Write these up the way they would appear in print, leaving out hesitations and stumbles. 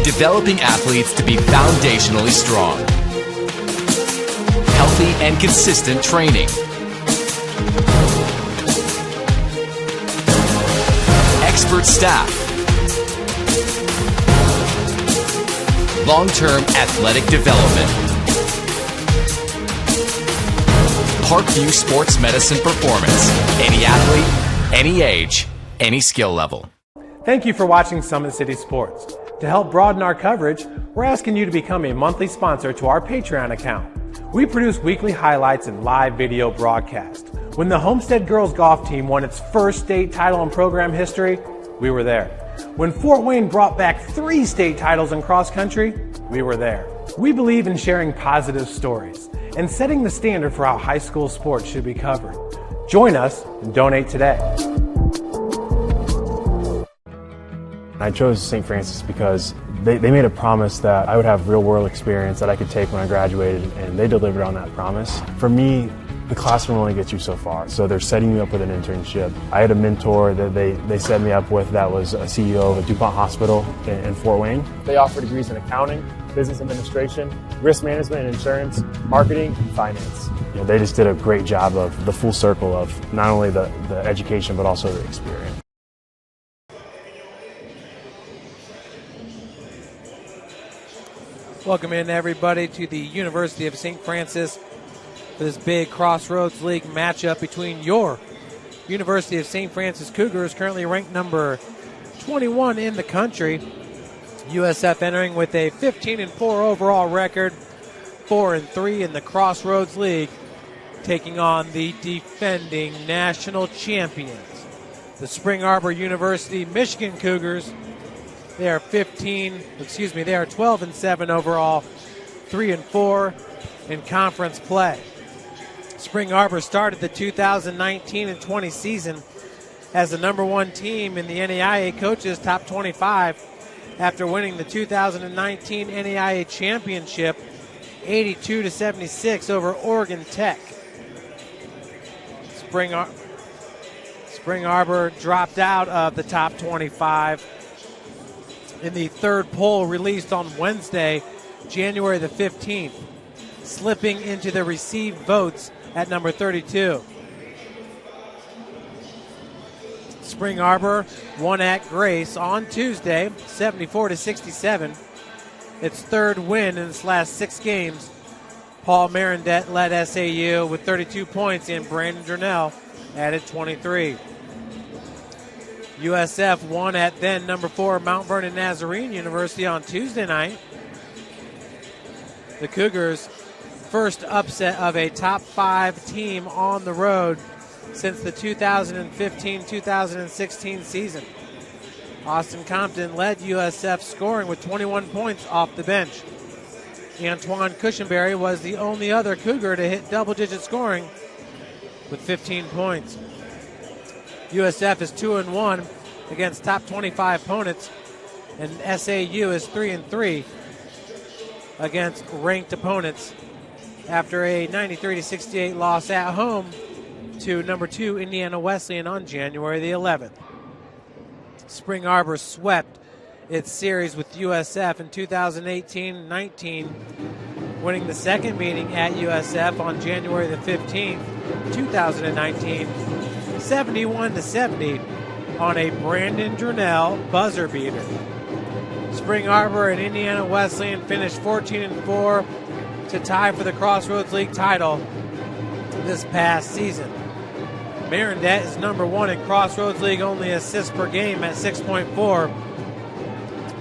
developing athletes to be foundationally strong. Healthy and consistent training. Expert staff. Long-term athletic development. Parkview Sports Medicine Performance. Any athlete, any age, any skill level. Thank you for watching Summit City Sports. To help broaden our coverage, we're asking you to become a monthly sponsor to our Patreon account. We produce weekly highlights and live video broadcasts. When the Homestead Girls Golf Team won its first state title in program history, we were there. When Fort Wayne brought back 3 state titles in cross country, we were there. We believe in sharing positive stories and setting the standard for how high school sports should be covered. Join us and donate today. I chose St. Francis because they made a promise that I would have real-world experience that I could take when I graduated, and they delivered on that promise. For me, the classroom only gets you so far, so they're setting me up with an internship. I had a mentor that they set me up with that was a CEO of a DuPont hospital in Fort Wayne. They offer degrees in accounting, business administration, risk management and insurance, marketing, and finance. You know, they just did a great job of the full circle of not only the education but also the experience. Welcome in, everybody, to the University of St. Francis for this big Crossroads League matchup between your University of St. Francis Cougars, currently ranked number 21 in the country. USF entering with a 15-4 overall record, 4-3 in the Crossroads League, taking on the defending national champions, the Spring Arbor University Michigan Cougars. They are 12-7 overall, 3-4 in conference play. Spring Arbor started the 2019 and 20 season as the number 1 team in the NAIA Coaches Top 25 after winning the 2019 NAIA Championship 82-76 over Oregon Tech. Spring Arbor dropped out of the top 25 in the third poll released on Wednesday, January the 15th, slipping into the received votes at number 32. Spring Arbor won at Grace on Tuesday, 74-67. Its third win in its last 6 games. Paul Marindet led SAU with 32 points, and Brandon Durnell added 23. USF won at then number 4 Mount Vernon Nazarene University on Tuesday night. The Cougars' first upset of a top 5 team on the road since the 2015-2016 season. Austin Compton led USF scoring with 21 points off the bench. Antoine Cushenberry was the only other Cougar to hit double-digit scoring with 15 points. USF is 2-1 against top 25 opponents, and SAU is 3-3 against ranked opponents after a 93-68 loss at home to number 2 Indiana Wesleyan on January the 11th. Spring Arbor swept its series with USF in 2018-19, winning the second meeting at USF on January the 15th, 2019, 71-70 on a Brandon Durnell buzzer beater. Spring Arbor and Indiana Wesleyan finished 14-4 to tie for the Crossroads League title this past season. Marindet is number 1 in Crossroads League only assists per game at 6.4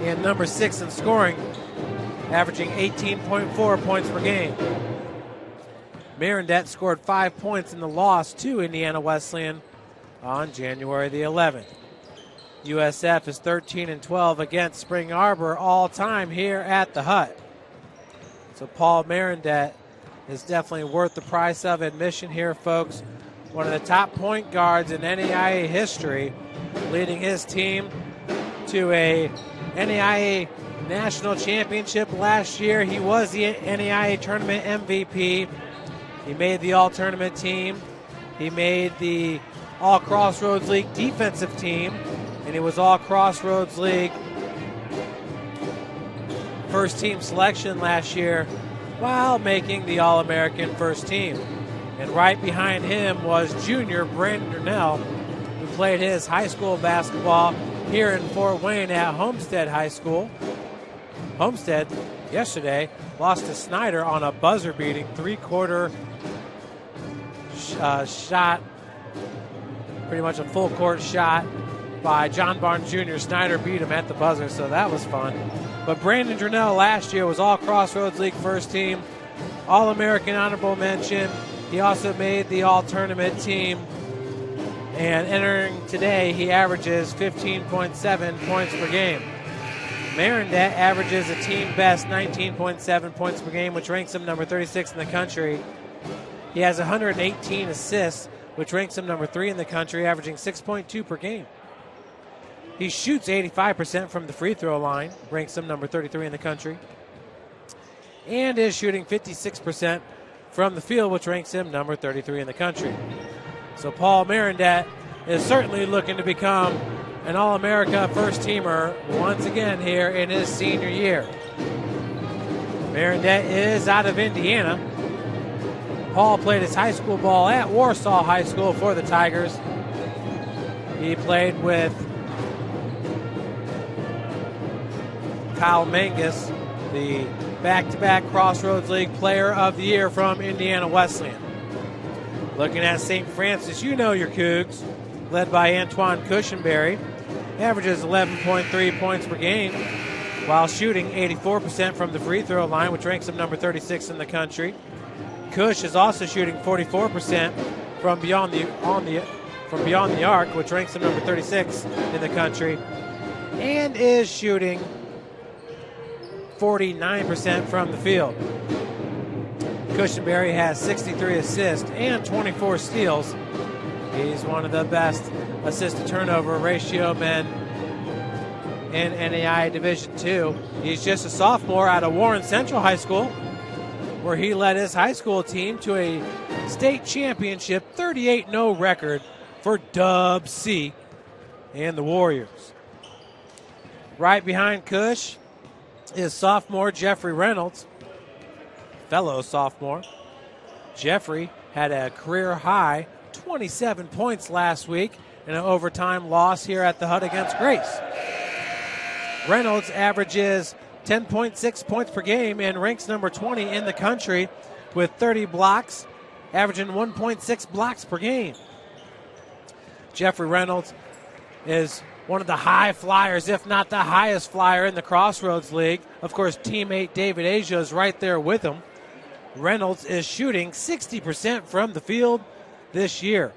and number 6 in scoring, averaging 18.4 points per game. Marindet scored 5 points in the loss to Indiana Wesleyan on January the 11th. USF is 13-12 against Spring Arbor all time here at the Hut. So Paul Marindet is definitely worth the price of admission here, folks. One of the top point guards in NAIA history, leading his team to a NAIA national championship last year. He was the NAIA tournament MVP. He made the all-tournament team. He made the All-Crossroads League defensive team, and he was All-Crossroads League first team selection last year while making the All-American first team. And right behind him was junior Brandon Durnell, who played his high school basketball here in Fort Wayne at Homestead High School. Homestead yesterday lost to Snyder on a buzzer-beating three-quarter shot, pretty much a full-court shot by John Barnes Jr. Snyder beat him at the buzzer, so that was fun. But Brandon Durnell last year was all Crossroads League first team, All-American honorable mention. He also made the all-tournament team. And entering today, he averages 15.7 points per game. Marindet averages a team best 19.7 points per game, which ranks him number 36 in the country. He has 118 assists, which ranks him number 3 in the country, averaging 6.2 per game. He shoots 85% from the free throw line, ranks him number 33 in the country, and is shooting 56% from the field, which ranks him number 33 in the country. So Paul Marindet is certainly looking to become an All-America first-teamer once again here in his senior year. Marindet is out of Indiana. Paul played his high school ball at Warsaw High School for the Tigers. He played with Kyle Mangus, the back-to-back Crossroads League Player of the Year from Indiana Wesleyan. Looking at St. Francis, you know your Cougs, led by Antoine Cushenberry, averages 11.3 points per game while shooting 84% from the free throw line, which ranks him number 36 in the country. Cush is also shooting 44% from beyond the arc, which ranks him number 36 in the country, and is shooting 49% from the field. Cushenberry has 63 assists and 24 steals. He's one of the best assist-to-turnover ratio men in NAIA Division II. He's just a sophomore out of Warren Central High School, where he led his high school team to a state championship 38-0 record for Dub C and the Warriors. Right behind Cush is sophomore Jeffrey Reynolds, fellow sophomore. Jeffrey had a career high 27 points last week in an overtime loss here at the Hut against Grace. Reynolds averages 10.6 points per game and ranks number 20 in the country with 30 blocks, averaging 1.6 blocks per game. Jeffrey Reynolds is one of the high flyers, if not the highest flyer in the Crossroads League. Of course, teammate David Asia is right there with him. Reynolds is shooting 60% from the field this year.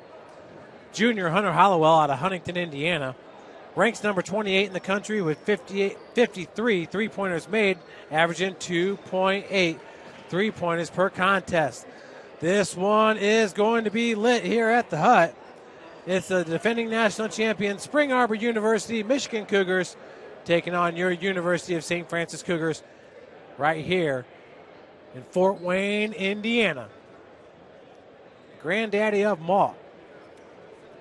Junior Hunter Hollowell out of Huntington, Indiana, ranks number 28 in the country with 53 three-pointers made, averaging 2.8 three-pointers per contest. This one is going to be lit here at the Hut. It's the defending national champion Spring Arbor University Michigan Cougars taking on your University of St. Francis Cougars right here in Fort Wayne, Indiana. Granddaddy of Maw.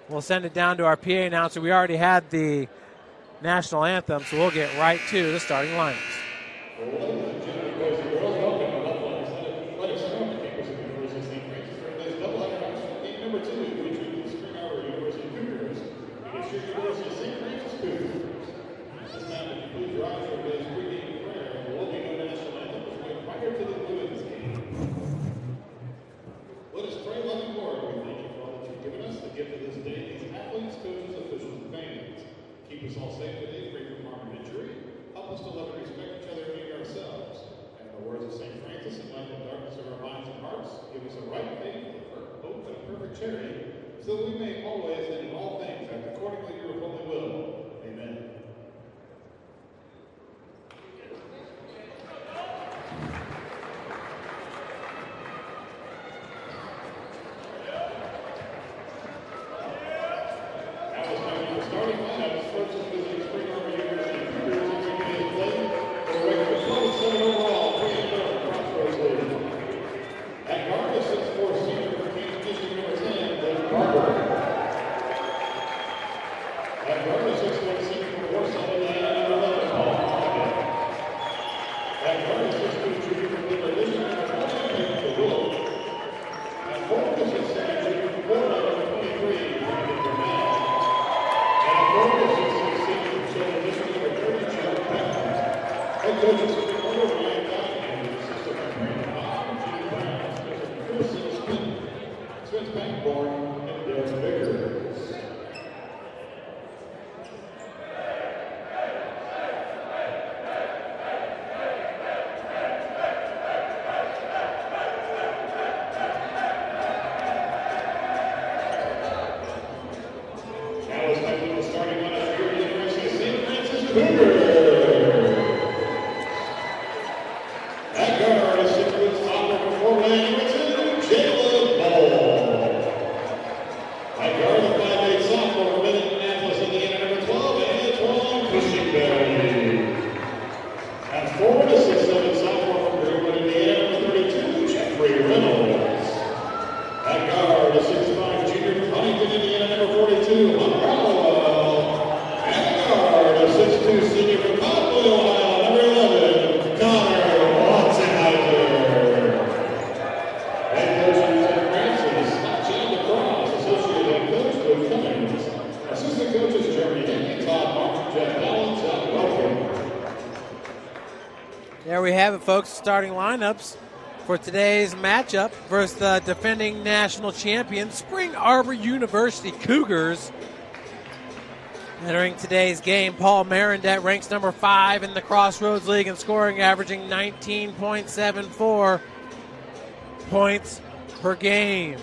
We'll send it down to our PA announcer. We already had the national anthem, so we'll get right to the starting lineups. So we may always and in all things act accordingly to your There we have it, folks. Starting lineups for today's matchup versus the defending national champion, Spring Arbor University Cougars. Entering today's game, Paul Marindet ranks number 5 in the Crossroads League in scoring, averaging 19.74 points per game.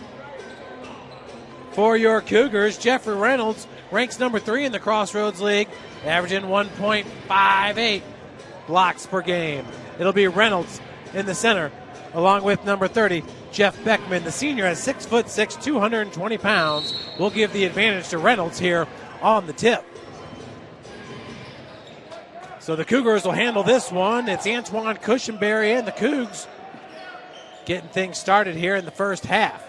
For your Cougars, Jeffrey Reynolds ranks number 3 in the Crossroads League, averaging 1.58 blocks per game. It'll be Reynolds in the center, along with number 30, Jeff Beckman. The senior at 6'6", 220 pounds. Will give the advantage to Reynolds here on the tip. So the Cougars will handle this one. It's Antoine Cushenberry and the Cougs getting things started here in the first half.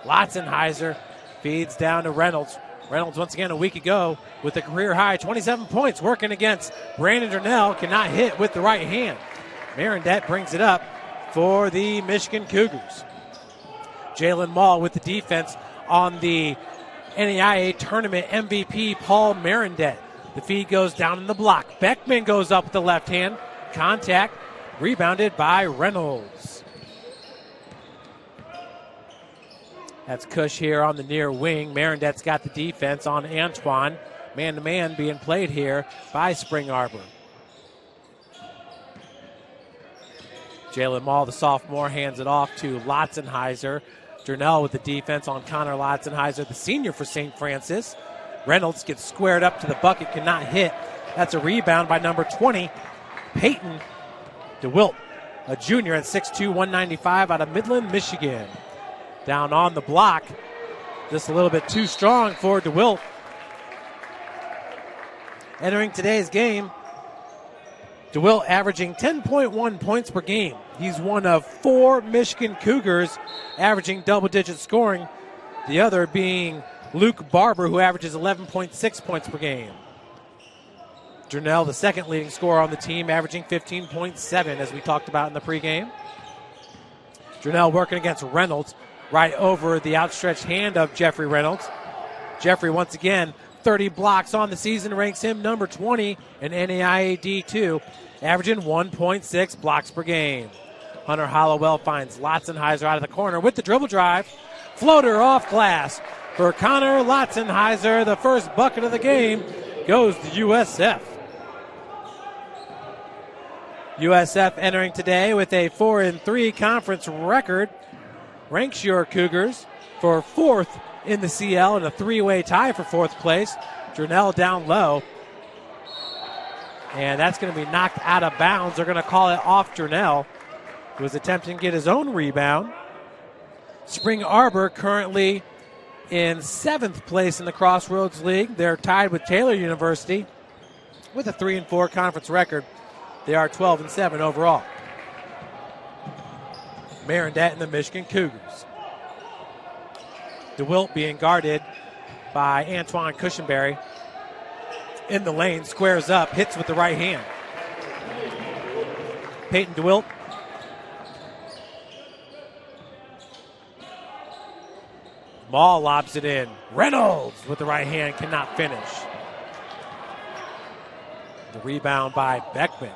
Lotzenheiser feeds down to Reynolds. Reynolds, once again, a week ago with a career-high 27 points, working against Brandon Durnell, cannot hit with the right hand. Marindet brings it up for the Michigan Cougars. Jalen Mall with the defense on the NAIA tournament MVP, Paul Marindet. The feed goes down in the block. Beckman goes up with the left hand. Contact, rebounded by Reynolds. That's Cush here on the near wing. Marindet's got the defense on Antoine. Man-to-man being played here by Spring Arbor. Jalen Mall, the sophomore, hands it off to Lotzenheiser. Durnell with the defense on Connor Lotzenheiser, the senior for St. Francis. Reynolds gets squared up to the bucket, cannot hit. That's a rebound by number 20, Peyton DeWilt, a junior at 6'2", 195 out of Midland, Michigan. Down on the block, just a little bit too strong for DeWilt. Entering today's game, DeWilt averaging 10.1 points per game. He's one of 4 Michigan Cougars averaging double-digit scoring, the other being Luke Barber, who averages 11.6 points per game. Durnell, the second leading scorer on the team, averaging 15.7, as we talked about in the pregame. Durnell working against Reynolds, right over the outstretched hand of Jeffrey Reynolds. Jeffrey, once again, 30 blocks on the season, ranks him number 20 in NAIA D2, averaging 1.6 blocks per game. Hunter Hollowell finds Lotzenheiser out of the corner with the dribble drive. Floater off glass for Connor Lotzenheiser. The first bucket of the game goes to USF. USF entering today with a 4-3 conference record. Ranks your Cougars for 4th in the CL and a 3-way tie for 4th place. Durnell down low. And that's going to be knocked out of bounds. They're going to call it off Durnell, who was attempting to get his own rebound. Spring Arbor currently in 7th place in the Crossroads League. They're tied with Taylor University with a 3-4 conference record. They are 12-7 overall. Marindet and the Michigan Cougars. DeWilt being guarded by Antoine Cushenberry. In the lane, squares up, hits with the right hand. Peyton DeWilt. Maul lobs it in. Reynolds with the right hand cannot finish. The rebound by Beckman.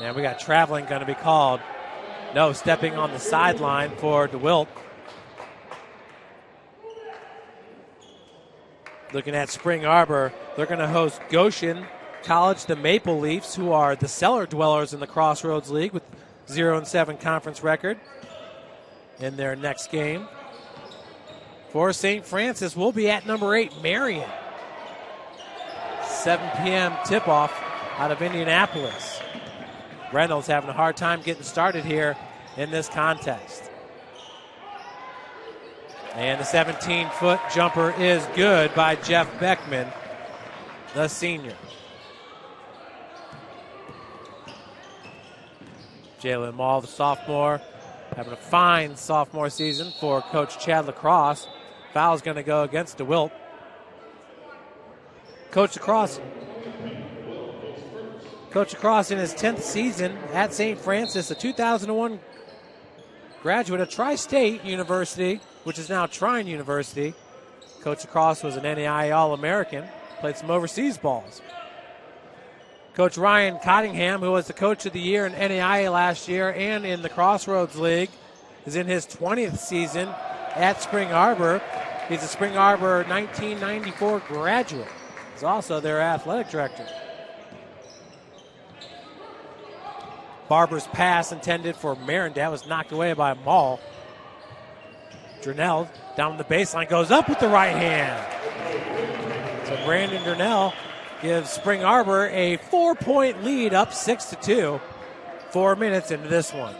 And we got traveling going to be called. No, stepping on the sideline for DeWilt. Looking at Spring Arbor, they're going to host Goshen College, the Maple Leafs, who are the cellar dwellers in the Crossroads League with 0-7 conference record in their next game. For St. Francis, we'll be at number 8, Marion. 7 p.m. tip-off out of Indianapolis. Reynolds having a hard time getting started here in this contest. And the 17-foot jumper is good by Jeff Beckman, the senior. Jalen Maul, the sophomore, having a fine sophomore season for Coach Chad Lacrosse. Foul's going to go against DeWilt. Coach Lacrosse in his 10th season at St. Francis, a 2001 graduate of Tri-State University, which is now Trine University. Coach Lacrosse was an NAIA All-American, played some overseas balls. Coach Ryan Cottingham, who was the Coach of the Year in NAIA last year and in the Crossroads League, is in his 20th season at Spring Arbor. He's a Spring Arbor 1994 graduate. He's also their athletic director. Barber's pass intended for Marindale was knocked away by Maul. Durnell down the baseline, goes up with the right hand. So Brandon Durnell gives Spring Arbor a 4-point lead, up 6-2, 4 minutes into this one.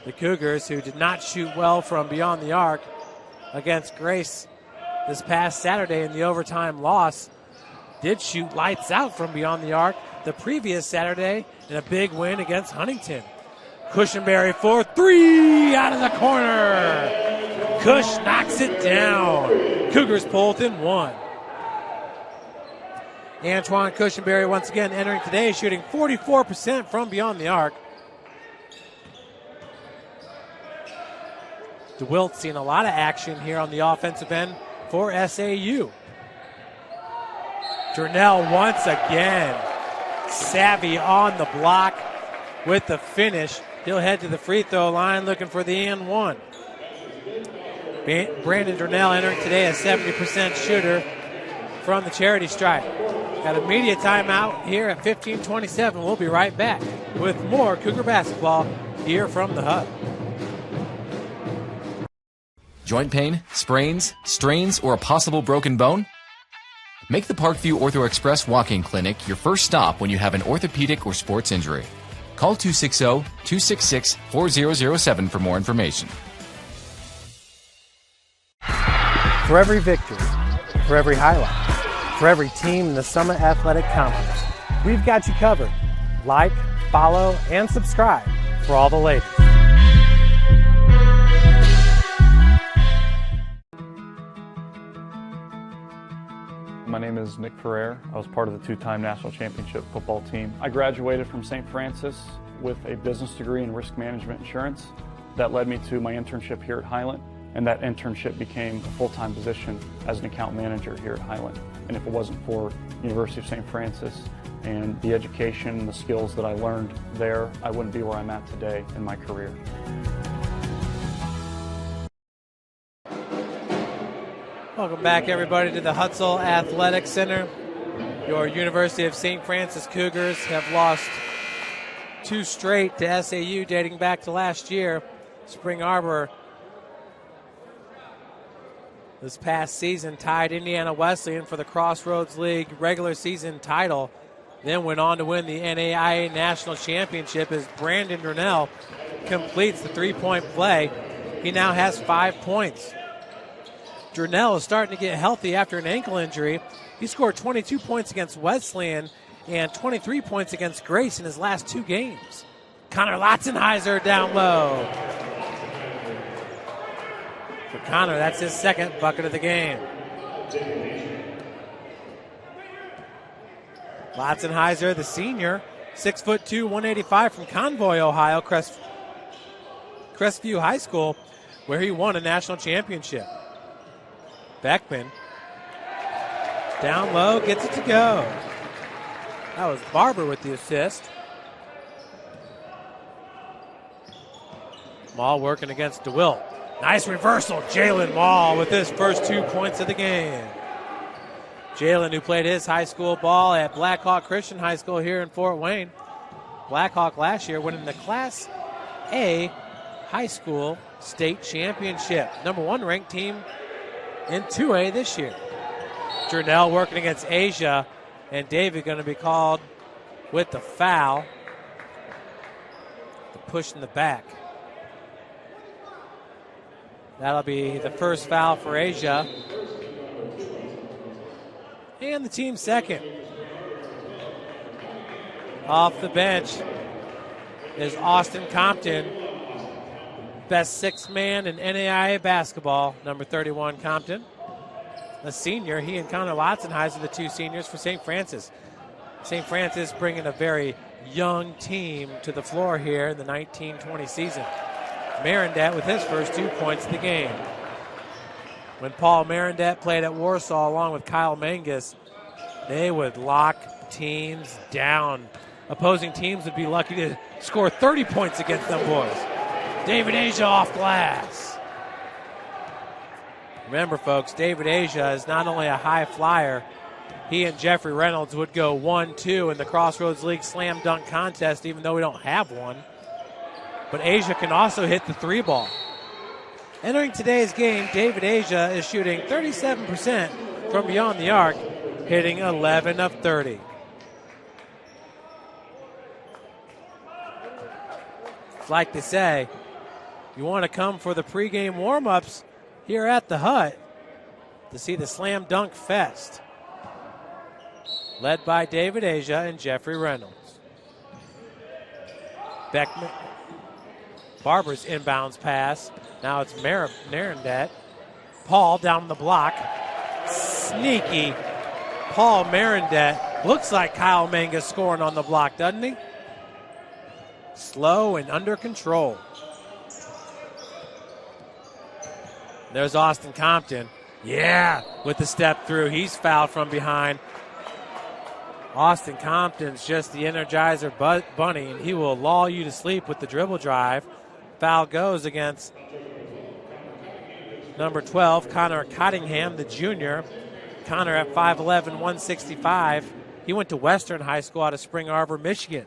The Cougars, who did not shoot well from beyond the arc against Grace this past Saturday in the overtime loss, did shoot lights out from beyond the arc the previous Saturday in a big win against Huntington. Cushenberry for 3 out of the corner. Cush knocks it down. Cougars pull within 1. Antoine Cushenberry once again entering today, shooting 44% from beyond the arc. DeWilt seeing a lot of action here on the offensive end for SAU. Durnell once again savvy on the block with the finish. He'll head to the free throw line looking for the and one. Brandon Durnell entering today a 70% shooter from the charity stripe. Got a media timeout here at 15:27. We'll be right back with more Cougar basketball here from the Hub. Joint pain, sprains, strains, or a possible broken bone? Make the Parkview Ortho Express walk-in clinic your first stop when you have an orthopedic or sports injury. Call 260-266-4007 for more information. For every victory, for every highlight, for every team in the Summit Athletic Conference, we've got you covered. Like, follow, and subscribe for all the latest. My name is Nick Ferrer. I was part of the 2-time national championship football team. I graduated from St. Francis with a business degree in risk management insurance. That led me to my internship here at Highland, and that internship became a full-time position as an account manager here at Highland. And if it wasn't for University of St. Francis and the education and the skills that I learned there, I wouldn't be where I'm at today in my career. Welcome back, everybody, to the Hutzel Athletic Center. Your University of St. Francis Cougars have lost 2 straight to SAU dating back to last year. Spring Arbor this past season tied Indiana Wesleyan for the Crossroads League regular season title, then went on to win the NAIA National Championship as Brandon Durnell completes the 3-point play. He now has 5 points. Durnell is starting to get healthy after an ankle injury. He scored 22 points against Wesleyan and 23 points against Grace in his last 2 games. Connor Lotzenheiser down low. For Connor, that's his second bucket of the game. Lotzenheiser, the senior, 6'2", 185 from Convoy, Ohio, Crestview High School, where he won a national championship. Beckman down low, gets it to go. That was Barber with the assist. Maul working against DeWitt. Nice reversal. Jalen Maul with his first 2 points of the game. Jalen, who played his high school ball at Blackhawk Christian High School here in Fort Wayne. Blackhawk last year winning the Class A high school state championship. Number 1 ranked team in 2A this year. Jernell working against Asia, and David going to be called with the foul. The push in the back. That'll be the first foul for Asia. And the team second. Off the bench is Austin Compton. Best sixth man in NAIA basketball, number 31 Compton. A senior, he and Connor Lotzenheis are the 2 seniors for St. Francis. St. Francis bringing a very young team to the floor here in the 1920 season. Marindet with his first 2 points of the game. When Paul Marindet played at Warsaw along with Kyle Mangus, they would lock teams down. Opposing teams would be lucky to score 30 points against them boys. David Asia off glass. Remember, folks, David Asia is not only a high flyer, he and Jeffrey Reynolds would go 1-2 in the Crossroads League slam dunk contest, even though we don't have one. But Asia can also hit the 3 ball. Entering today's game, David Asia is shooting 37% from beyond the arc, hitting 11 of 30. It's like they say, you want to come for the pregame warm-ups here at the Hut to see the Slam Dunk Fest, led by David Asia and Jeffrey Reynolds. Beckman, Barber's inbounds pass. Now it's Marindet. Paul down the block. Sneaky Paul Marindet. Looks like Kyle Mangus scoring on the block, doesn't he? Slow and under control. There's Austin Compton. Yeah, with the step through. He's fouled from behind. Austin Compton's just the Energizer bunny, and he will lull you to sleep with the dribble drive. Foul goes against number 12, Connor Cottingham, the junior. Connor at 5'11", 165. He went to Western High School out of Spring Arbor, Michigan.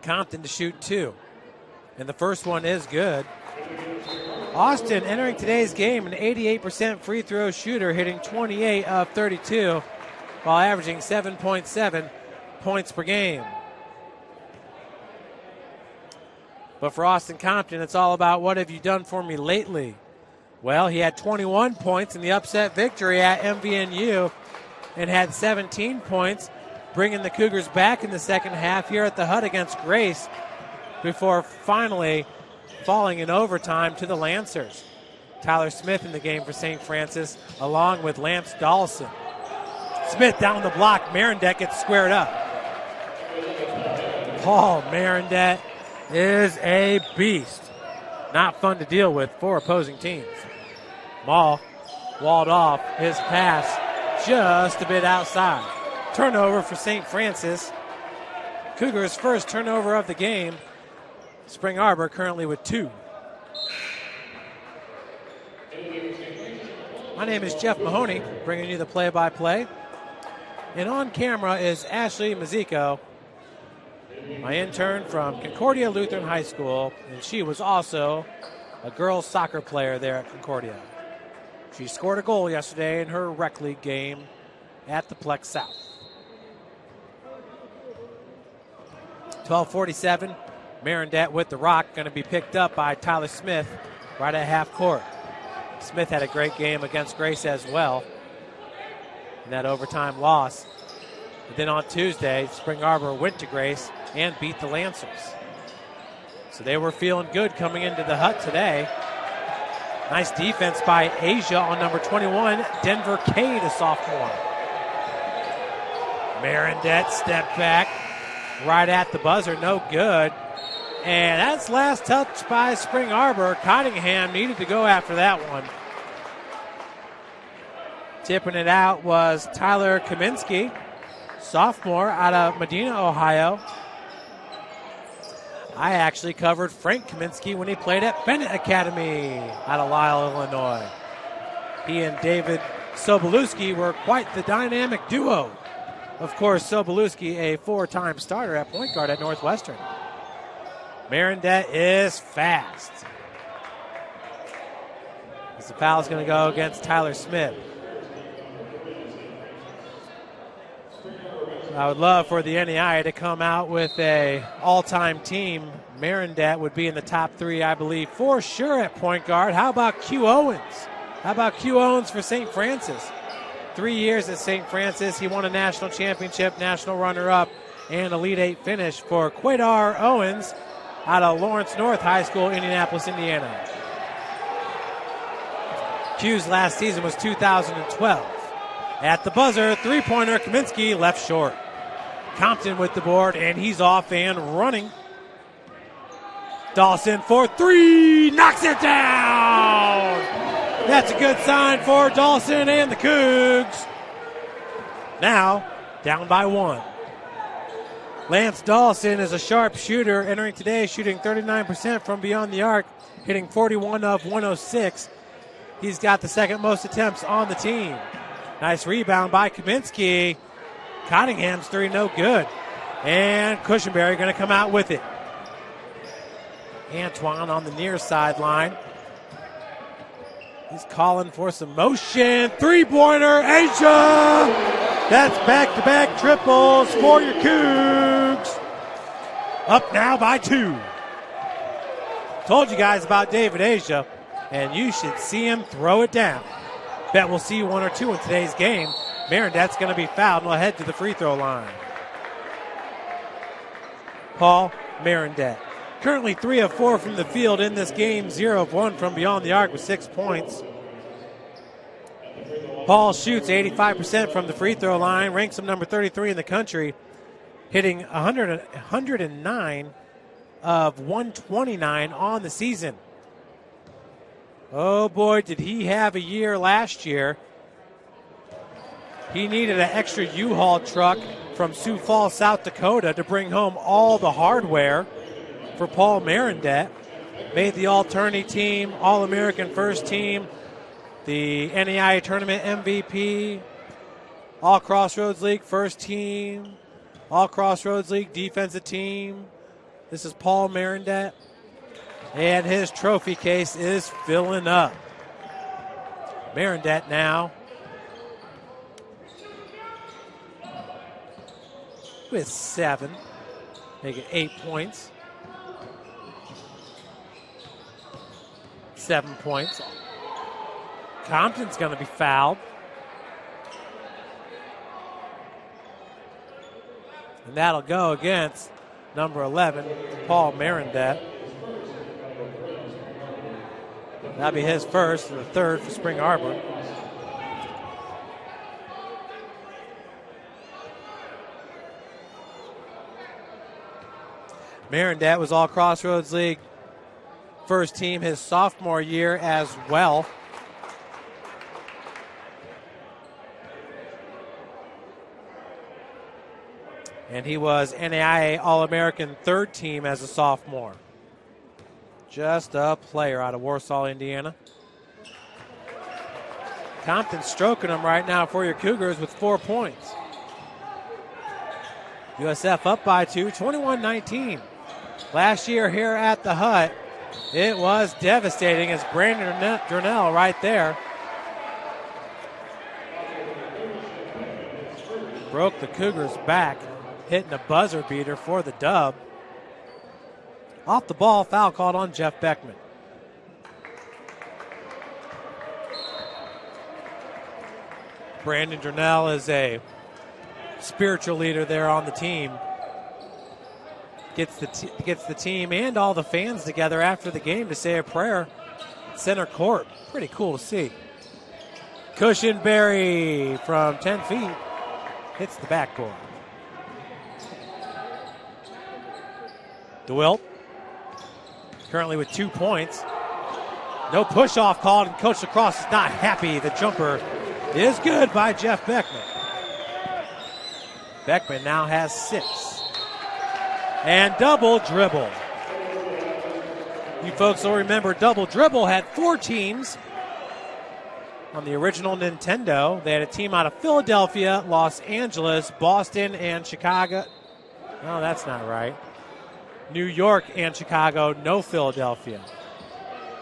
Compton to shoot 2. And the first one is good. Austin entering today's game an 88% free throw shooter, hitting 28 of 32 while averaging 7.7 points per game. But for Austin Compton, it's all about what have you done for me lately. Well, he had 21 points in the upset victory at MVNU and had 17 points, bringing the Cougars back in the second half here at the Hut against Grace before finally falling in overtime to the Lancers. Tyler Smith in the game for St. Francis, along with Lance Dawson. Smith down the block. Marindet gets squared up. Paul Marindet is a beast. Not fun to deal with for opposing teams. Maul walled off. His pass just a bit outside. Turnover for St. Francis. Cougars' first turnover of the game. Spring Arbor currently with 2. My name is Jeff Mahoney, bringing you the play-by-play. And on camera is Ashley Mazzico, my intern from Concordia Lutheran High School, and she was also a girls soccer player there at Concordia. She scored a goal yesterday in her rec league game at the Plex South. 12:47. Marindet with the rock, going to be picked up by Tyler Smith right at half court. Smith had a great game against Grace as well in that overtime loss. But then on Tuesday, Spring Arbor went to Grace and beat the Lancers. So they were feeling good coming into the Hut today. Nice defense by Asia on number 21, Denver Cade, a sophomore. Marindet step back right at the buzzer, no good. And that's last touch by Spring Arbor. Cottingham needed to go after that one. Tipping it out was Tyler Kaminsky, sophomore out of Medina, Ohio. I actually covered Frank Kaminsky when he played at Bennett Academy out of Lisle, Illinois. He and David Sobolewski were quite the dynamic duo. Of course, Sobolewski, a 4-time starter at point guard at Northwestern. Marindet is fast. As the foul is going to go against Tyler Smith. I would love for the NEI to come out with a all-time team. Marindet would be in the top 3, I believe, for sure at point guard. How about Q Owens? How about Q Owens for St. Francis? 3 years at St. Francis. He won a national championship, national runner-up, and Elite 8 finish for Quaidar Owens out of Lawrence North High School, Indianapolis, Indiana. Q's last season was 2012. At the buzzer, three-pointer, Kaminsky left short. Compton with the board, and he's off and running. Dawson for 3, knocks it down! That's a good sign for Dawson and the Cougs. Now, down by 1. Lance Dawson is a sharp shooter, entering today shooting 39% from beyond the arc, hitting 41 of 106. He's got the second most attempts on the team. Nice rebound by Kaminsky. Cottingham's 3, no good. And Cushenberry going to come out with it. Antoine on the near sideline. He's calling for some motion. Three-pointer, Asia! That's back-to-back triples for your Cougs. Up now by 2. Told you guys about David Asia, and you should see him throw it down. Bet we'll see 1 or 2 in today's game. Marindet's going to be fouled and will head to the free throw line. Paul Marindet. Currently 3 of 4 from the field in this game, 0 of 1 from beyond the arc with 6 points. Paul shoots 85% from the free throw line, ranks him number 33 in the country, hitting 109 of 129 on the season. Oh boy, did he have a year last year. He needed an extra U-Haul truck from Sioux Falls, South Dakota to bring home all the hardware for Paul Marindet. Made the all-tourney team, All-American first team, the NEI tournament MVP, All-Crossroads League first team, All-Crossroads League defensive team. This is Paul Marindet. And his trophy case is filling up. Marindet now with 7, making 8 points. 7 points. Compton's going to be fouled. And that'll go against number 11, Paul Marindet. That'll be his first and the third for Spring Arbor. Marindet was All-Crossroads League first team his sophomore year as well. And he was NAIA All-American third team as a sophomore. Just a player out of Warsaw, Indiana. Compton stroking him right now for your Cougars with 4 points. USF up by 2, 21-19. Last year here at the Hut, it was devastating as Brandon Durnell right there broke the Cougars' back, hitting a buzzer beater for the dub. Off the ball, foul called on Jeff Beckman. Brandon Durnell is a spiritual leader there on the team. Gets the team and all the fans together after the game to say a prayer at center court. Pretty cool to see. Cushenberry from 10 feet hits the backboard. DeWilt currently with 2 points. No push-off called, and Coach Lacrosse is not happy. The jumper is good by Jeff Beckman. Beckman now has 6. And double dribble. You folks will remember double dribble had 4 teams on the original Nintendo. They had a team out of Philadelphia, Los Angeles, Boston, and Chicago. No, that's not right. New York and Chicago, no Philadelphia.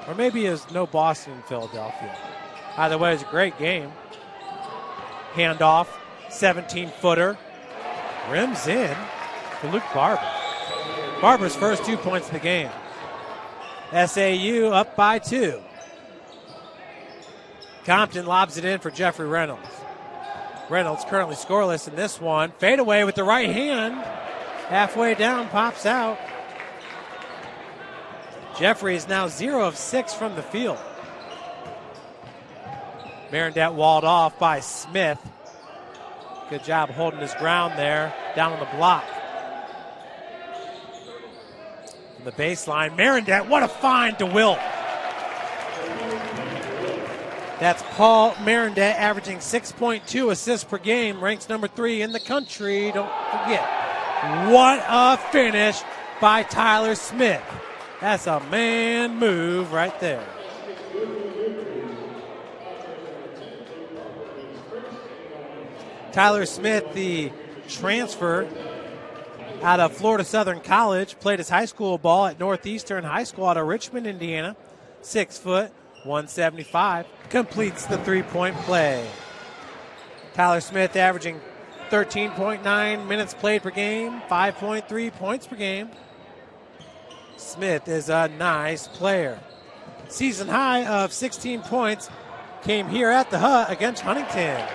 Or maybe it's no Boston and Philadelphia. Either way, it's a great game. Handoff, 17-footer. Rims in for Luke Barber. Barber's first 2 points of the game. SAU up by 2. Compton lobs it in for Jeffrey Reynolds. Reynolds currently scoreless in this one. Fade away with the right hand. Halfway down, pops out. Jeffrey is now 0 of 6 from the field. Marindet walled off by Smith. Good job holding his ground there, down on the block. From the baseline, Marindet, what a find, DeWilt. That's Paul Marindet, averaging 6.2 assists per game, ranks number 3 in the country. Don't forget. What a finish by Tyler Smith. That's a man move right there. Tyler Smith, the transfer out of Florida Southern College, played his high school ball at Northeastern High School out of Richmond, Indiana. 6 foot, 175. Completes the three-point play. Tyler Smith averaging 13.9 minutes played per game, 5.3 points per game. Smith is a nice player. Season high of 16 points came here at the Hut against Huntington.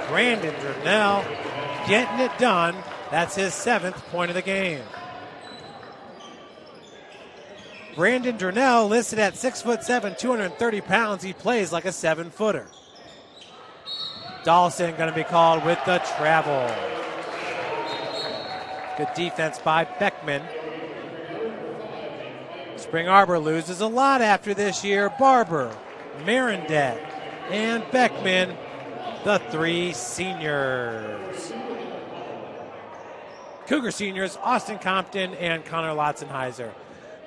Brandon Durnell getting it done. That's his 7th point of the game. Brandon Durnell listed at 6'7", 230 pounds. He plays like a 7-footer. Dawson going to be called with the travel. Good defense by Beckman. Spring Arbor loses a lot after this year. Barber, Marindet, and Beckman, the 3 seniors. Cougar seniors, Austin Compton and Connor Lotzenheiser.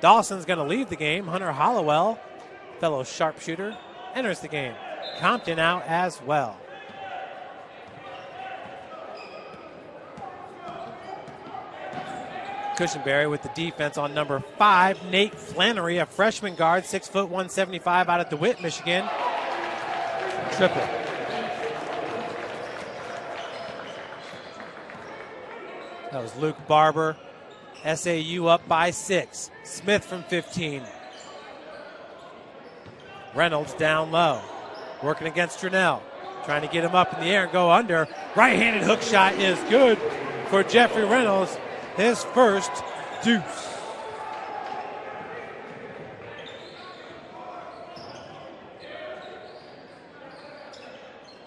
Dawson's going to leave the game. Hunter Hollowell, fellow sharpshooter, enters the game. Compton out as well. Cushenberry with the defense on number 5. Nate Flannery, a freshman guard, 6 foot 175 out of DeWitt, Michigan. Triple. That was Luke Barber. SAU up by 6. Smith from 15. Reynolds down low. Working against Durnell. Trying to get him up in the air and go under. Right-handed hook shot is good for Jeffrey Reynolds. His first deuce.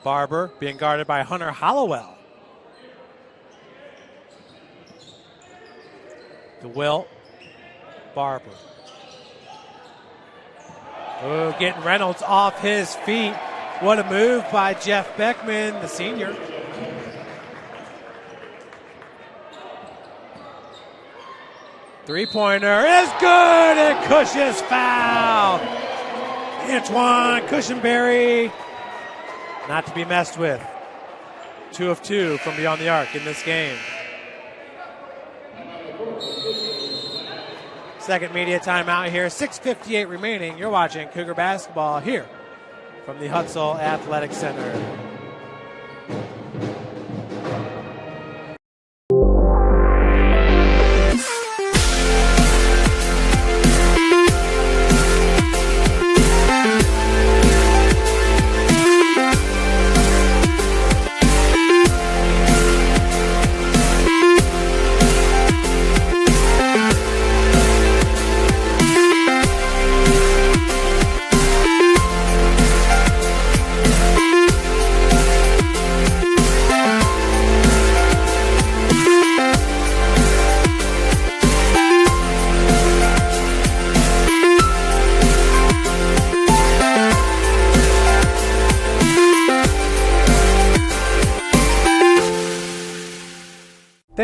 Barber being guarded by Hunter Hollowell. DeWilt, Barber. Oh, getting Reynolds off his feet. What a move by Jeff Beckman, the senior. Three-pointer is good, and Cush's foul. Antoine Cushenberry, not to be messed with. 2 of 2 from beyond the arc in this game. Second media timeout here, 6:58 remaining. You're watching Cougar basketball here from the Hutzel Athletic Center.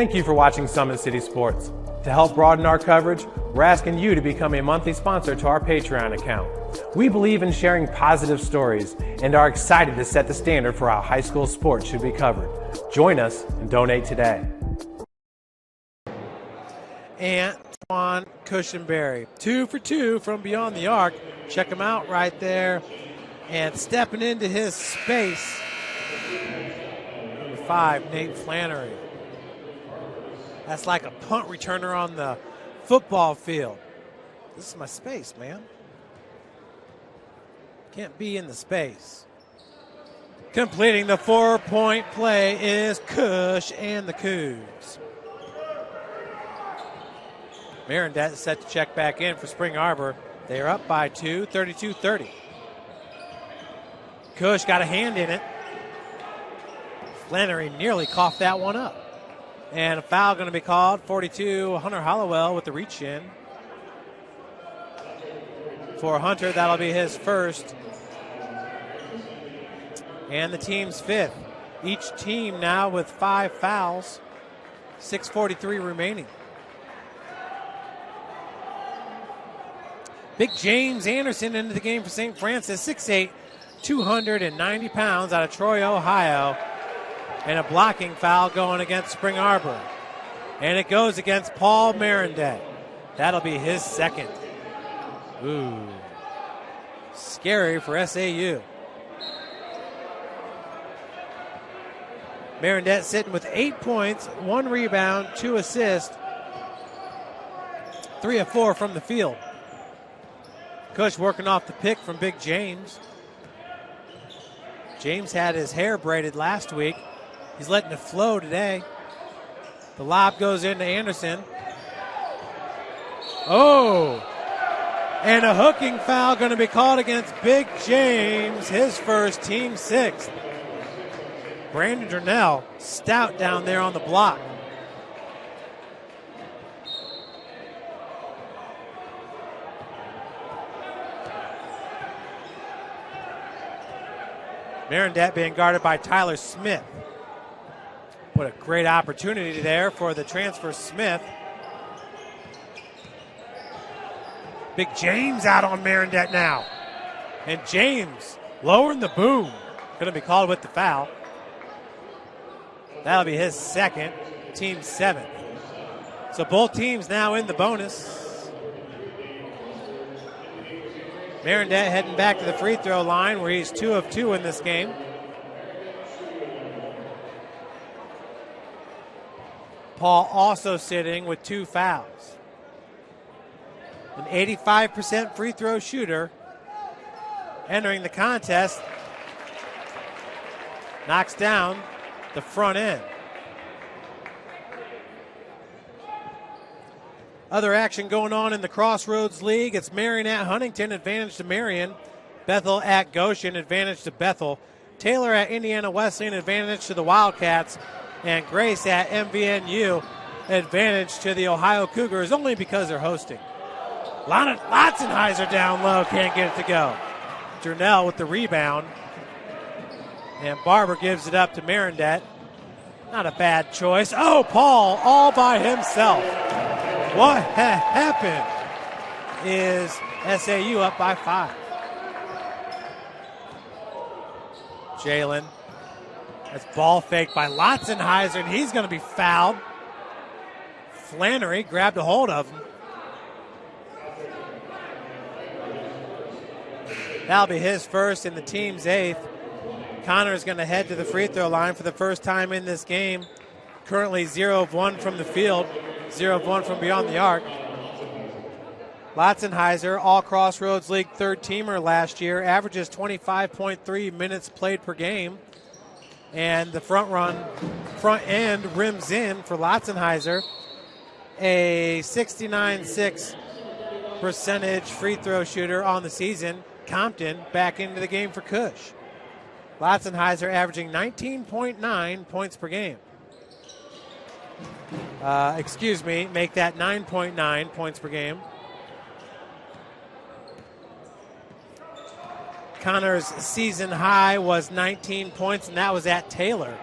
Thank you for watching Summit City Sports. To help broaden our coverage, we're asking you to become a monthly sponsor to our Patreon account. We believe in sharing positive stories and are excited to set the standard for how high school sports should be covered. Join us and donate today. Antoine Cushenberry, 2 for 2 from beyond the arc. Check him out right there. And stepping into his space, number 5, Nate Flannery. That's like a punt returner on the football field. This is my space, man. Can't be in the space. Completing the 4-point play is Cush and the Cougs. Marinette set to check back in for Spring Arbor. They are up by 2, 32-30. Cush got a hand in it. Flannery nearly coughed that one up. And a foul going to be called. 42, Hunter Hollowell with the reach in. For Hunter, that'll be his first. And the team's 5th. Each team now with 5 fouls. 6:43 remaining. Big James Anderson into the game for St. Francis. 6'8", 290 pounds out of Troy, Ohio. And a blocking foul going against Spring Arbor. And it goes against Paul Marinette. That'll be his second. Ooh. Scary for SAU. Marinette sitting with 8 points, 1 rebound, 2 assists, 3 of 4 from the field. Cush working off the pick from Big James. James had his hair braided last week. He's letting it flow today. The lob goes into Anderson. Oh! And a hooking foul going to be called against Big James, his first, team 6th. Brandon Durnell, stout down there on the block. Marinette being guarded by Tyler Smith. What a great opportunity there for the transfer Smith. Big James out on Marinette now. And James lowering the boom. Going to be called with the foul. That'll be his second, team 7th. So both teams now in the bonus. Marinette heading back to the free throw line where he's 2 of 2 in this game. Paul also sitting with 2 fouls. An 85% free throw shooter entering the contest. Knocks down the front end. Other action going on in the Crossroads League. It's Marion at Huntington, advantage to Marion. Bethel at Goshen, advantage to Bethel. Taylor at Indiana Wesleyan, advantage to the Wildcats. And Grace at MVNU, advantage to the Ohio Cougars, only because they're hosting. Lotzenheiser down low, can't get it to go. Jernell with the rebound. And Barber gives it up to Marinette. Not a bad choice. Oh, Paul all by himself. What happened is SAU up by 5. Jalen. That's ball faked by Lotzenheiser, and he's going to be fouled. Flannery grabbed a hold of him. That'll be his first and the team's 8th. Connor is going to head to the free throw line for the first time in this game. Currently 0 of 1 from the field, 0 of 1 from beyond the arc. Lotzenheiser, all Crossroads League third teamer last year, averages 25.3 minutes played per game. And the front end rims in for Lotzenheiser. A 69.6 percentage free throw shooter on the season. Compton back into the game for Cush. Lotzenheiser averaging 19.9 points per game. Make that 9.9 points per game. Connor's season high was 19 points, and that was at Taylor.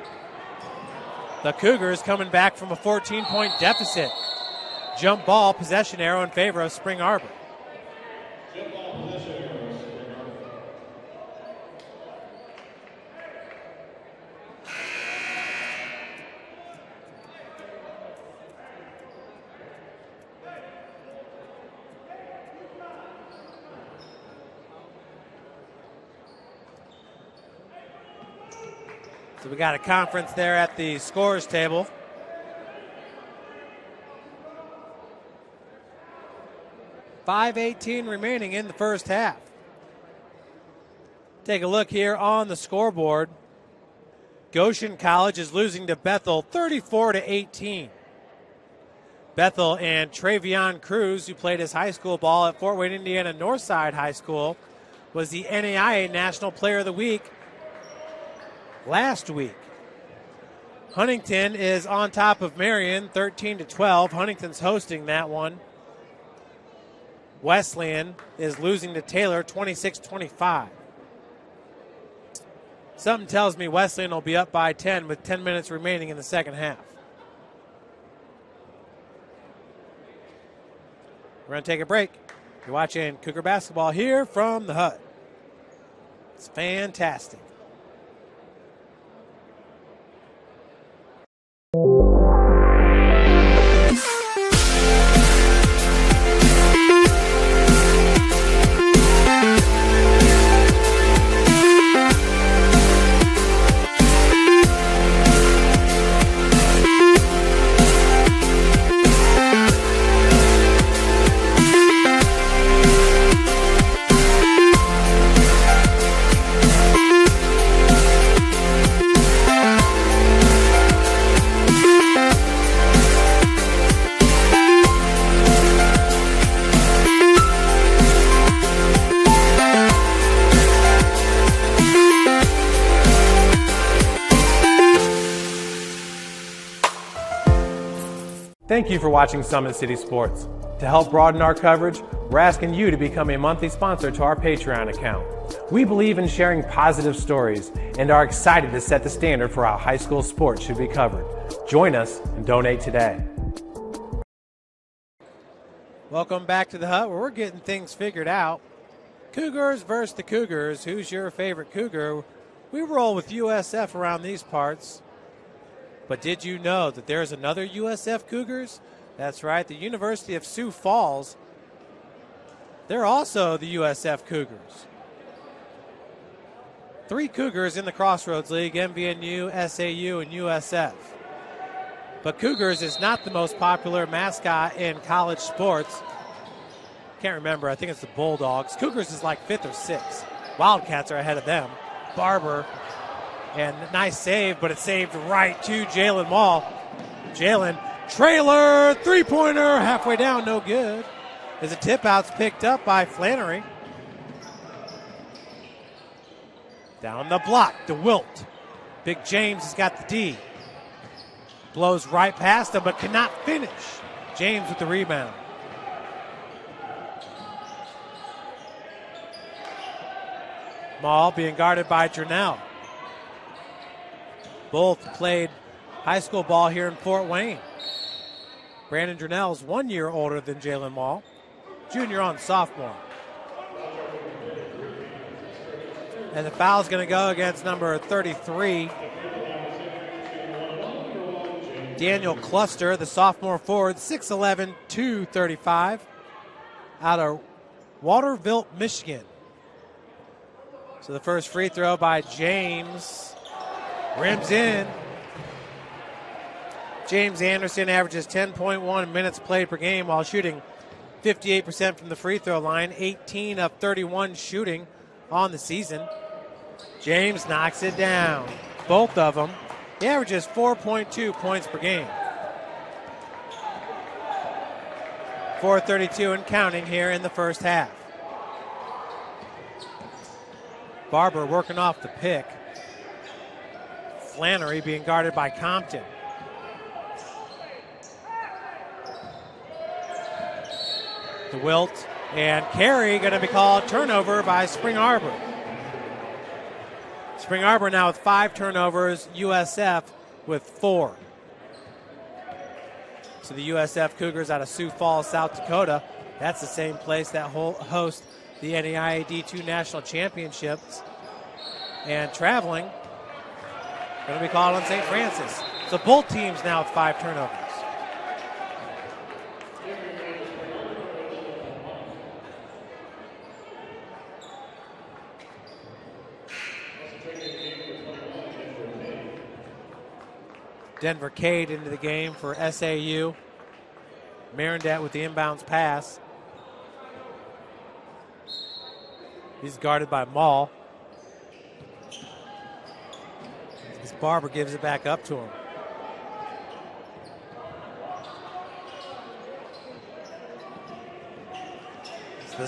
The Cougars coming back from a 14-point deficit. Jump ball, possession arrow in favor of Spring Arbor. So we got a conference there at the scores table. .5:18 remaining in the first half. Take a look here on the scoreboard. Goshen College is losing to Bethel 34-18. Bethel and Travion Cruz, who played his high school ball at Fort Wayne, Indiana Northside High School, was the NAIA National Player of the Week last week. Huntington is on top of Marion 13-12. Huntington's hosting that one. Wesleyan is losing to Taylor 26-25. Something tells me Wesleyan will be up by 10 with 10 minutes remaining in the second half. We're going to take a break. You're watching Cougar basketball here from the Hut. It's fantastic. Thank you for watching Summit City Sports. To help broaden our coverage, we're asking you to become a monthly sponsor to our Patreon account. We believe in sharing positive stories and are excited to set the standard for how high school sports should be covered. Join us and donate today. Welcome back to the Hut, where we're getting things figured out. Cougars versus the Cougars. Who's your favorite Cougar? We roll with USF around these parts. But did you know that there's another USF Cougars? That's right, the University of Sioux Falls. They're also the USF Cougars. 3 Cougars in the Crossroads League, MVNU, SAU, and USF. But Cougars is not the most popular mascot in college sports. Can't remember, I think it's the Bulldogs. Cougars is like 5th or 6th. Wildcats are ahead of them. Barber. And nice save, but it's saved right to Jalen Mall. Jalen, trailer, three-pointer, halfway down, no good. As a tip-out's picked up by Flannery. Down the block, DeWilt. Big James has got the D. Blows right past him, but cannot finish. James with the rebound. Mall being guarded by Jernell. Both played high school ball here in Fort Wayne. Brandon Jernell is 1 year older than Jalen Mall, junior on sophomore. And the foul's going to go against number 33, Daniel Cluster, the sophomore forward, 6'11", 235, out of Waterville, Michigan. So the first free throw by James. Rims in. James Anderson averages 10.1 minutes played per game while shooting 58% from the free throw line, 18 of 31 shooting on the season. James knocks it down. Both of them. He averages 4.2 points per game. 4:32 and counting here in the first half. Barber working off the pick. Flannery being guarded by Compton. DeWilt and Carey going to be called turnover by Spring Arbor. Spring Arbor now with 5 turnovers, USF with 4. So the USF Cougars out of Sioux Falls, South Dakota. That's the same place that hosts the NAIA D2 National Championships. And traveling, going to be called on St. Francis. So both teams now with 5 turnovers. Denver Cade into the game for SAU. Marindet with the inbounds pass. He's guarded by Maul. As Barber gives it back up to him. It's the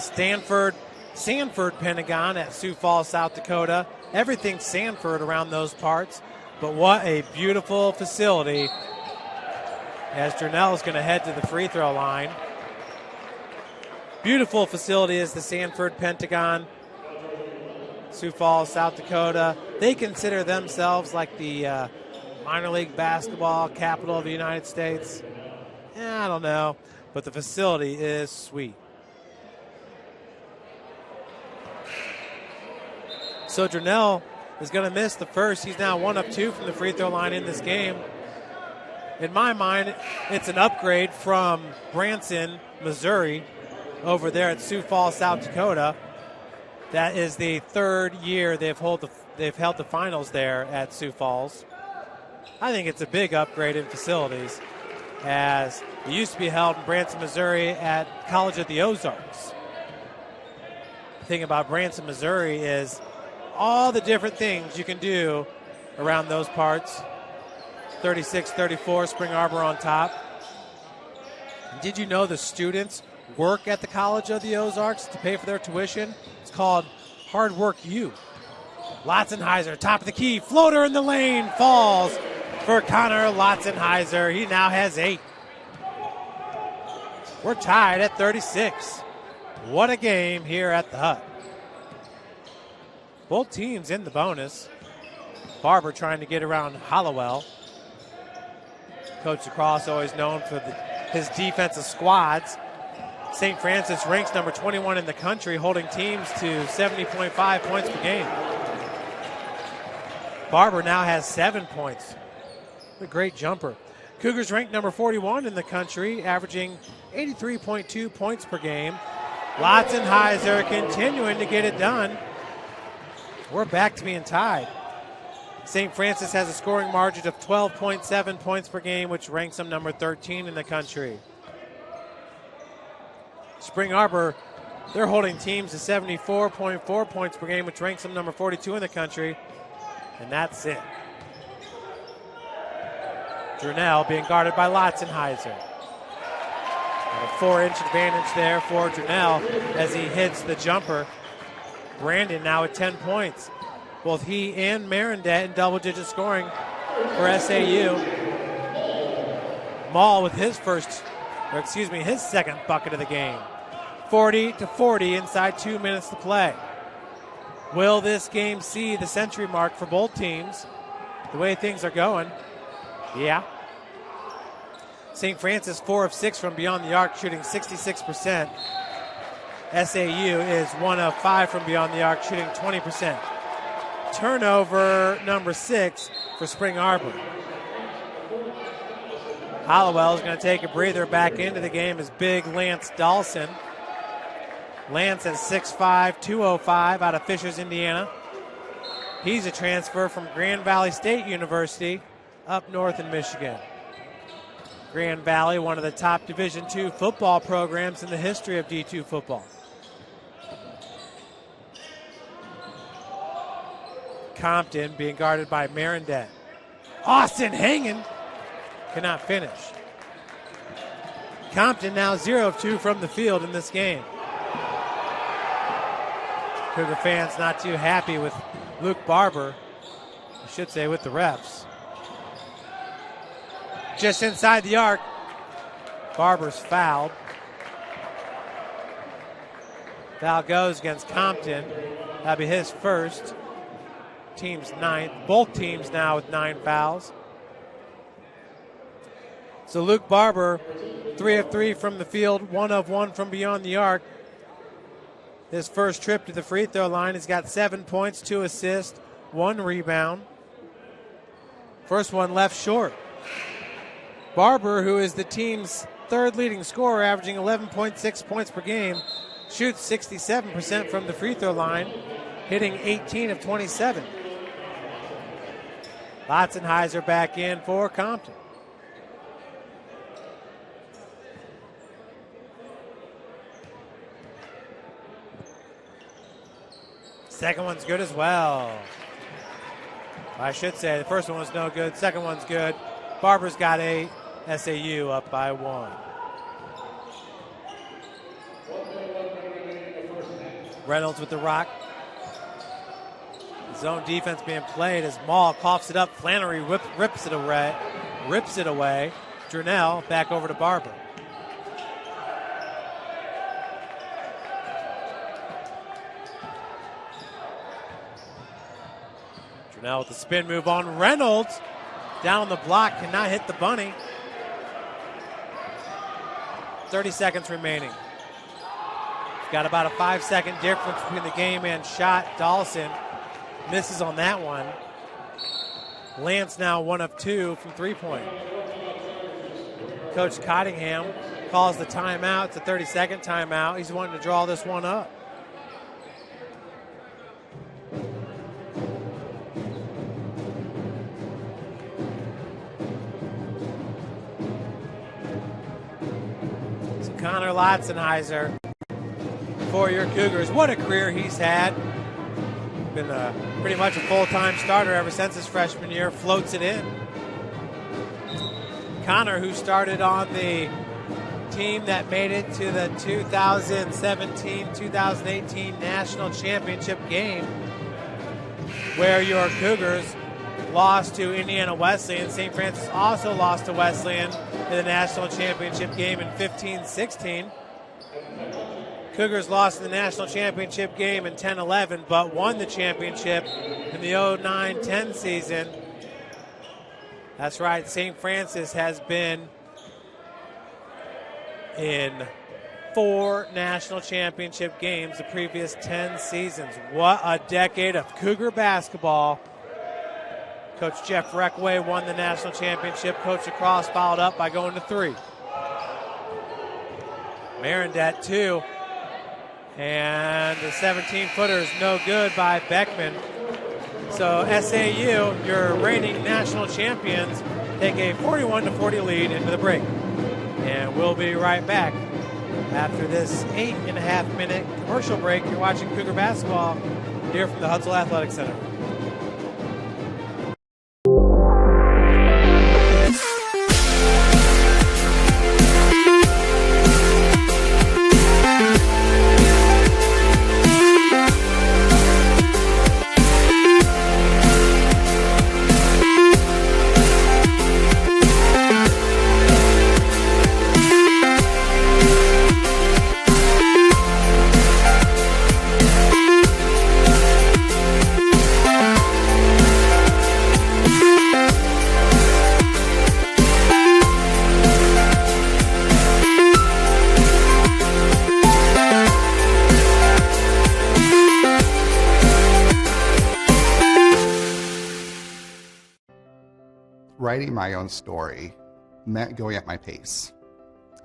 Sanford Pentagon at Sioux Falls, South Dakota. Everything's Sanford around those parts. But what a beautiful facility as Durnell is going to head to the free throw line. Beautiful facility is the Sanford Pentagon, Sioux Falls, South Dakota. They consider themselves like the minor league basketball capital of the United States. I don't know, but the facility is sweet. So Durnell is going to miss the first. He's now 1 of 2 from the free throw line in this game. In my mind, it's an upgrade from Branson, Missouri, over there at Sioux Falls, South Dakota. That is the 3rd year they've held the finals there at Sioux Falls. I think it's a big upgrade in facilities, as it used to be held in Branson, Missouri at College of the Ozarks. The thing about Branson, Missouri is all the different things you can do around those parts. 36-34, Spring Arbor on top. Did you know the students work at the College of the Ozarks to pay for their tuition? It's called Hard Work U. Lotzenheiser, top of the key, floater in the lane, falls for Connor Lotzenheiser. He now has 8. We're tied at 36. What a game here at the Hut. Both teams in the bonus. Barber trying to get around Hollowell. Coach Lacrosse always known for his defensive squads. St. Francis ranks number 21 in the country, holding teams to 70.5 points per game. Barber now has 7 points. What a great jumper. Cougars ranked number 41 in the country, averaging 83.2 points per game. Lotzenheiser continuing to get it done. We're back to being tied. St. Francis has a scoring margin of 12.7 points per game, which ranks them number 13 in the country. Spring Arbor, they're holding teams to 74.4 points per game, which ranks them number 42 in the country. And that's it. Durnell being guarded by Lotzenheiser. A 4-inch advantage there for Durnell as he hits the jumper. Brandon now at 10 points. Both he and Marindet in double-digit scoring for SAU. Maul with his his second bucket of the game. 40-40 inside 2 minutes to play. Will this game see the century mark for both teams? The way things are going, yeah. St. Francis 4 of 6 from beyond the arc, shooting 66%. SAU is 1 of 5 from beyond the arc, shooting 20%. Turnover number 6 for Spring Arbor. Hollowell is going to take a breather. Back into the game is big Lance Dawson. Lance is 6'5", 205 out of Fishers, Indiana. He's a transfer from Grand Valley State University up north in Michigan. Grand Valley, one of the top Division II football programs in the history of D2 football. Compton being guarded by Marindet. Austin hanging. Cannot finish. Compton now 0 of 2 from the field in this game. Cougar fans not too happy with Luke Barber. I should say with the refs. Just inside the arc. Barber's fouled. Foul goes against Compton. That'll be his first. Team's 9th. Both teams now with 9 fouls. So Luke Barber, 3 of 3 from the field, 1 of 1 from beyond the arc. His first trip to the free throw line, he's got 7 points, 2 assists, 1 rebound. First one left short. Barber, who is the team's third leading scorer, averaging 11.6 points per game, shoots 67% from the free throw line, hitting 18 of 27. Lotzenheiser back in for Compton. Second one's good as well. I should say the first one was no good. Second one's good. Barber's got 8. SAU up by 1. Reynolds with the rock. Zone defense being played as Maul coughs it up. Flannery rips it away. Durnell back over to Barber. Durnell with the spin move on Reynolds. Down the block, cannot hit the bunny. 30 seconds remaining. Got about a 5-second difference between the game and shot. Dawson misses on that one. Lance now 1 of 2 from 3-point. Coach Cottingham calls the timeout. It's a 30-second timeout. He's wanting to draw this one up. So Connor Lotzenheiser for your Cougars. What a career he's had. Been pretty much a full-time starter ever since his freshman year. Floats it in. Connor, who started on the team that made it to the 2017-2018 National Championship game, where your Cougars lost to Indiana Wesleyan. St. Francis also lost to Wesleyan in the National Championship game in 15-16. Cougars lost in the national championship game in 10-11, but won the championship in the 09-10 season. That's right, St. Francis has been in 4 national championship games the previous 10 seasons. What a decade of Cougar basketball. Coach Jeff Reckway won the national championship. Coach Lacrosse followed up by going to 3. Marindet 2. And the 17-footer is no good by Beckman. So SAU, your reigning national champions, take a 41-40 lead into the break. And we'll be right back after this 8.5-minute commercial break. You're watching Cougar basketball here from the Hutzel Athletic Center. Writing my own story meant going at my pace.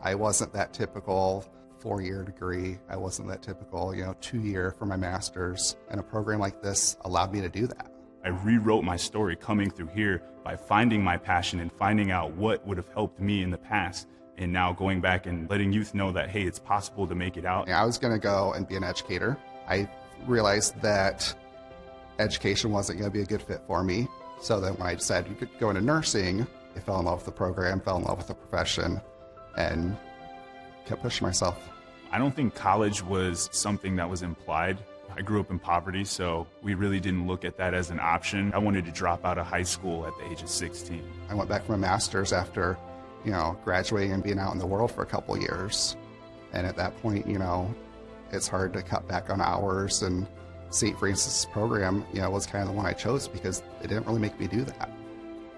I wasn't that typical 4-year degree. I wasn't that typical, 2-year for my master's. And a program like this allowed me to do that. I rewrote my story coming through here by finding my passion and finding out what would have helped me in the past. And now going back and letting youth know that, hey, it's possible to make it out. I was going to go and be an educator. I realized that education wasn't going to be a good fit for me. So then when I decided to go into nursing, I fell in love with the program, fell in love with the profession, and kept pushing myself. I don't think college was something that was implied. I grew up in poverty, so we really didn't look at that as an option. I wanted to drop out of high school at the age of 16. I went back for my master's after, graduating and being out in the world for a couple of years. And at that point, it's hard to cut back on hours, and St. Francis' program, was kind of the one I chose because it didn't really make me do that.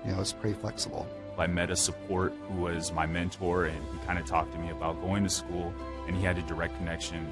It was pretty flexible. I met a support who was my mentor, and he kind of talked to me about going to school, and he had a direct connection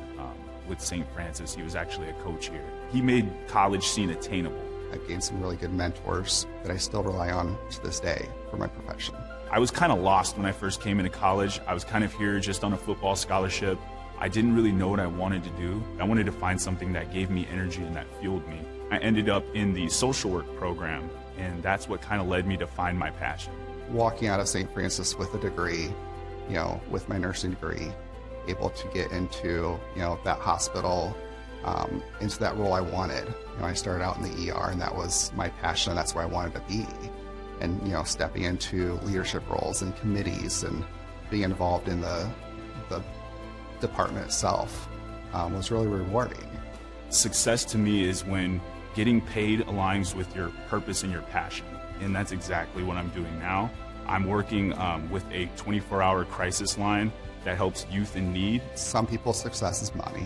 with St. Francis. He was actually a coach here. He made college seem attainable. I've gained some really good mentors that I still rely on to this day for my profession. I was kind of lost when I first came into college. I was kind of here just on a football scholarship. I didn't really know what I wanted to do. I wanted to find something that gave me energy and that fueled me. I ended up in the social work program, and that's what kind of led me to find my passion. Walking out of St. Francis with a degree, with my nursing degree, able to get into, that hospital, into that role I wanted. I started out in the ER, and that was my passion, and that's where I wanted to be. And, stepping into leadership roles and committees and being involved in the department itself was really rewarding. Success to me is when getting paid aligns with your purpose and your passion. And that's exactly what I'm doing now. I'm working with a 24-hour crisis line that helps youth in need. Some people's success is money,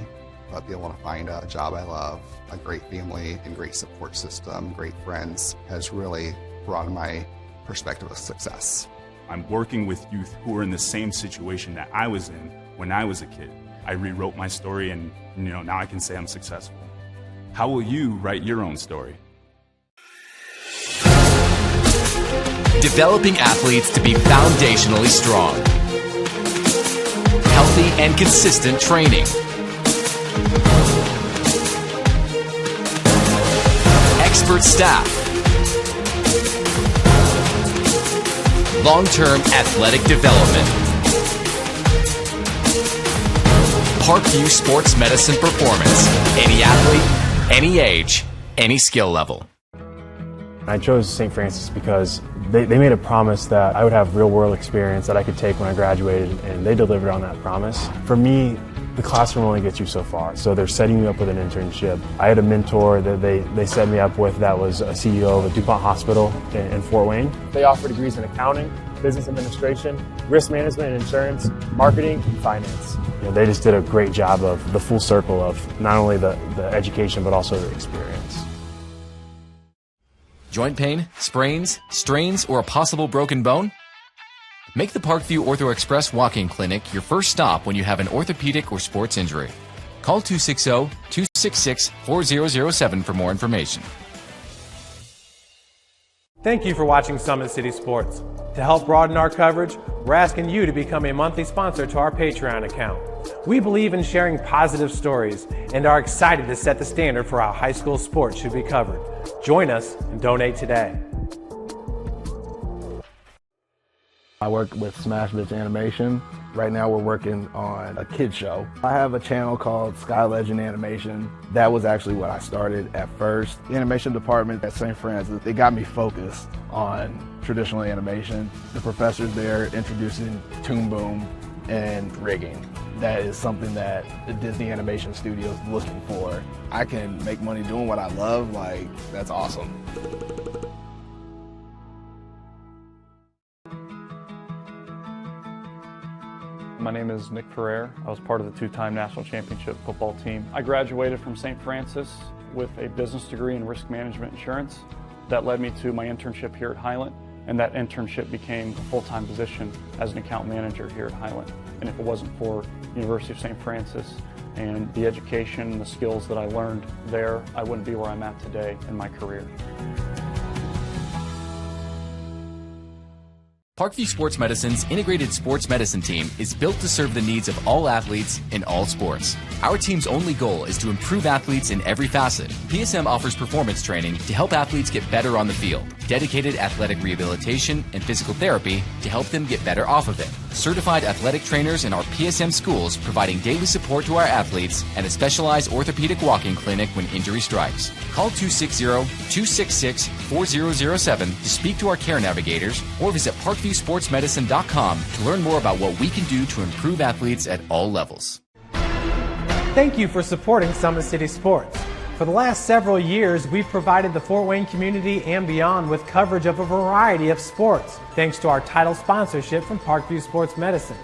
but being able to find a job I love, a great family and great support system, great friends has really broadened my perspective of success. I'm working with youth who are in the same situation that I was in when I was a kid. I rewrote my story, and now I can say I'm successful. How will you write your own story? Developing athletes to be foundationally strong. Healthy and consistent training. Expert staff. Long-term athletic development. Parkview Sports Medicine Performance. Any athlete, any age, any skill level. I chose St. Francis because they made a promise that I would have real-world experience that I could take when I graduated, and they delivered on that promise. For me, the classroom only gets you so far, so they're setting you up with an internship. I had a mentor that they set me up with that was a CEO of a DuPont hospital in Fort Wayne. They offer degrees in accounting, business administration, risk management and insurance, marketing, and finance. They just did a great job of the full circle of not only the education but also the experience. Joint pain, sprains, strains, or a possible broken bone? Make the Parkview Ortho Express walk-in clinic your first stop when you have an orthopedic or sports injury. Call 260-266-4007 for more information. Thank you for watching Summit City Sports. To help broaden our coverage, we're asking you to become a monthly sponsor to our Patreon account. We believe in sharing positive stories and are excited to set the standard for how high school sports should be covered. Join us and donate today. I work with Smash Bitch Animation. Right now we're working on a kid show. I have a channel called Sky Legend Animation. That was actually what I started at first. The animation department at St. Francis, they got me focused on traditional animation. The professors there introducing Toon Boom and rigging. That is something that the Disney Animation Studio is looking for. I can make money doing what I love, that's awesome. My name is Nick Ferrer. I was part of the two-time national championship football team. I graduated from St. Francis with a business degree in risk management insurance. That led me to my internship here at Highland, and that internship became a full-time position as an account manager here at Highland. And if it wasn't for University of St. Francis and the education and the skills that I learned there, I wouldn't be where I'm at today in my career. Parkview Sports Medicine's integrated sports medicine team is built to serve the needs of all athletes in all sports. Our team's only goal is to improve athletes in every facet. PSM offers performance training to help athletes get better on the field, dedicated athletic rehabilitation and physical therapy to help them get better off of it, certified athletic trainers in our PSM schools providing daily support to our athletes, and a specialized orthopedic walk-in clinic when injury strikes. Call 260-266-4007 to speak to our care navigators or visit parkviewsportsmedicine.com to learn more about what we can do to improve athletes at all levels. Thank you for supporting Summit City Sports. For the last several years, we've provided the Fort Wayne community and beyond with coverage of a variety of sports, thanks to our title sponsorship from Parkview Sports Medicine.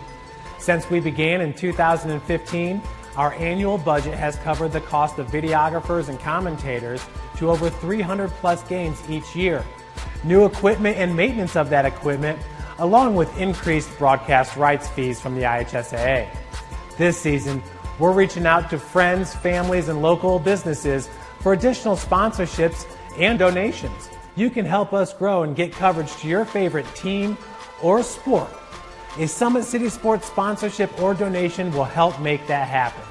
Since we began in 2015, our annual budget has covered the cost of videographers and commentators to over 300 plus games each year. New equipment and maintenance of that equipment, along with increased broadcast rights fees from the IHSAA. This season, we're reaching out to friends, families, and local businesses for additional sponsorships and donations. You can help us grow and get coverage to your favorite team or sport. A Summit City Sports sponsorship or donation will help make that happen.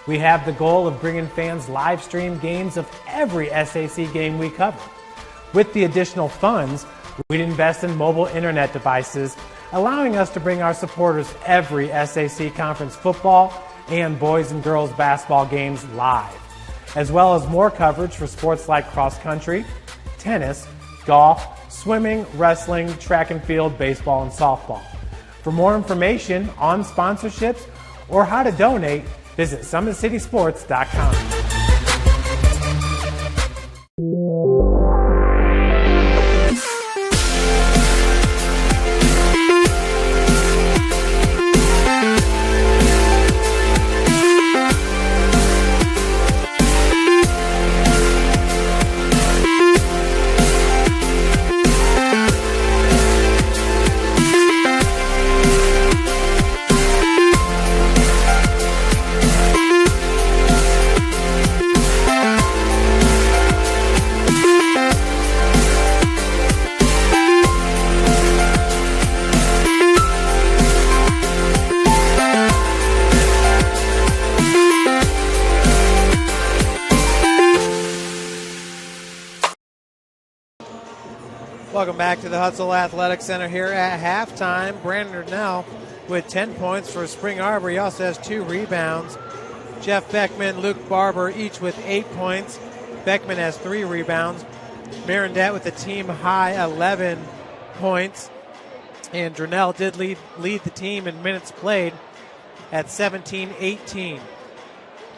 We have the goal of bringing fans live stream games of every SAC game we cover. With the additional funds, we'd invest in mobile internet devices, allowing us to bring our supporters every SAC conference football and boys and girls basketball games live, as well as more coverage for sports like cross country, tennis, golf, swimming, wrestling, track and field, baseball, and softball. For more information on sponsorships or how to donate, visit summitcitysports.com. Welcome back to the Hutzel Athletic Center here at halftime. Brandon Rennell with 10 points for Spring Arbor. He also has 2 rebounds. Jeff Beckman, Luke Barber, each with 8 points. Beckman has 3 rebounds. Marindette with a team-high 11 points. And Rennell did lead the team in minutes played at 17-18.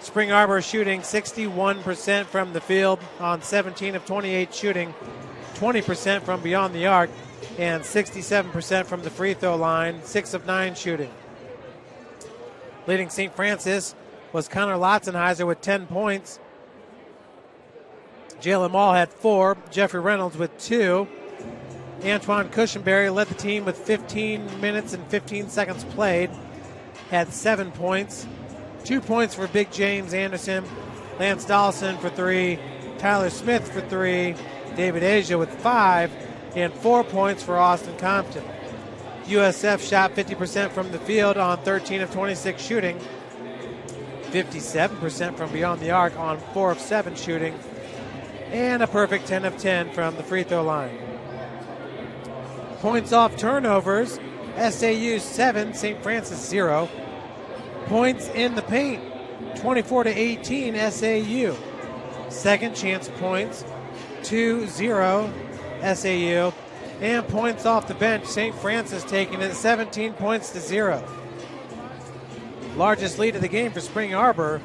Spring Arbor shooting 61% from the field on 17 of 28 shooting. 20% from beyond the arc, and 67% from the free throw line, 6 of 9 shooting. Leading St. Francis was Connor Lotzenheiser with 10 points. Jalen Mall had 4, Jeffrey Reynolds with 2. Antoine Cushenberry led the team with 15 minutes and 15 seconds played, had 7 points. 2 points for Big James Anderson, Lance Dawson for 3, Tyler Smith for 3, David Asia with 5, and 4 points for Austin Compton. USF shot 50% from the field on 13 of 26 shooting, 57% from beyond the arc on 4 of 7 shooting, and a perfect 10 of 10 from the free throw line. Points off turnovers, SAU 7, St. Francis 0. Points in the paint, 24-18 SAU. Second chance points, 2-0 SAU, and points off the bench, St. Francis taking it 17 points to 0. Largest lead of the game for Spring Arbor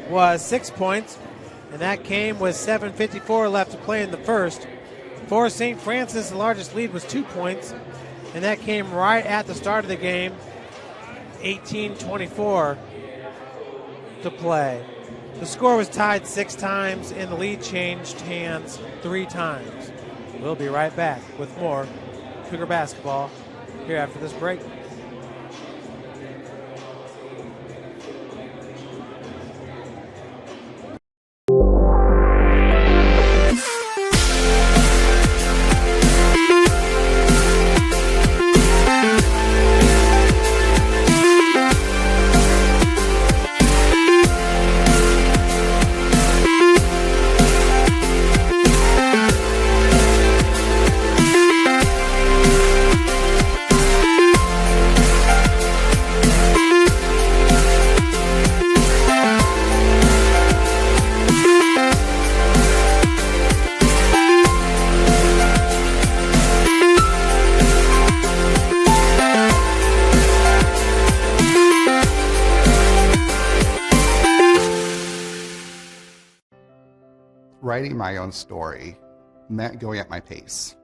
was 6 points, and that came with 7:54 left to play in the first. For St. Francis, the largest lead was 2 points, and that came right at the start of the game, 18:24 to play. The score was tied 6 times, and the lead changed hands 3 times. We'll be right back with more Cougar basketball here after this break. Writing my own story meant going at my pace.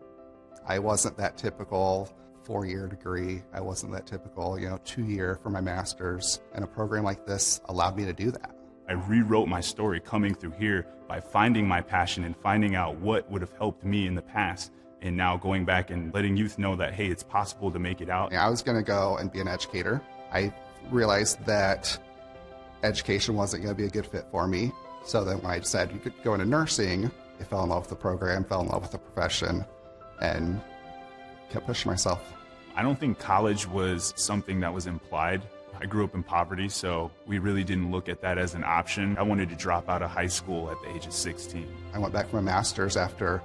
I wasn't that typical 4-year degree. I wasn't that typical, 2-year for my master's. And a program like this allowed me to do that. I rewrote my story coming through here by finding my passion and finding out what would have helped me in the past And now going back and letting youth know that, hey, it's possible to make it out. I was going to go and be an educator. I realized that education wasn't going to be a good fit for me. So then when I decided you could go into nursing, I fell in love with the program, fell in love with the profession, and kept pushing myself. I don't think college was something that was implied. I grew up in poverty, so we really didn't look at that as an option. I wanted to drop out of high school at the age of 16. I went back for my master's after,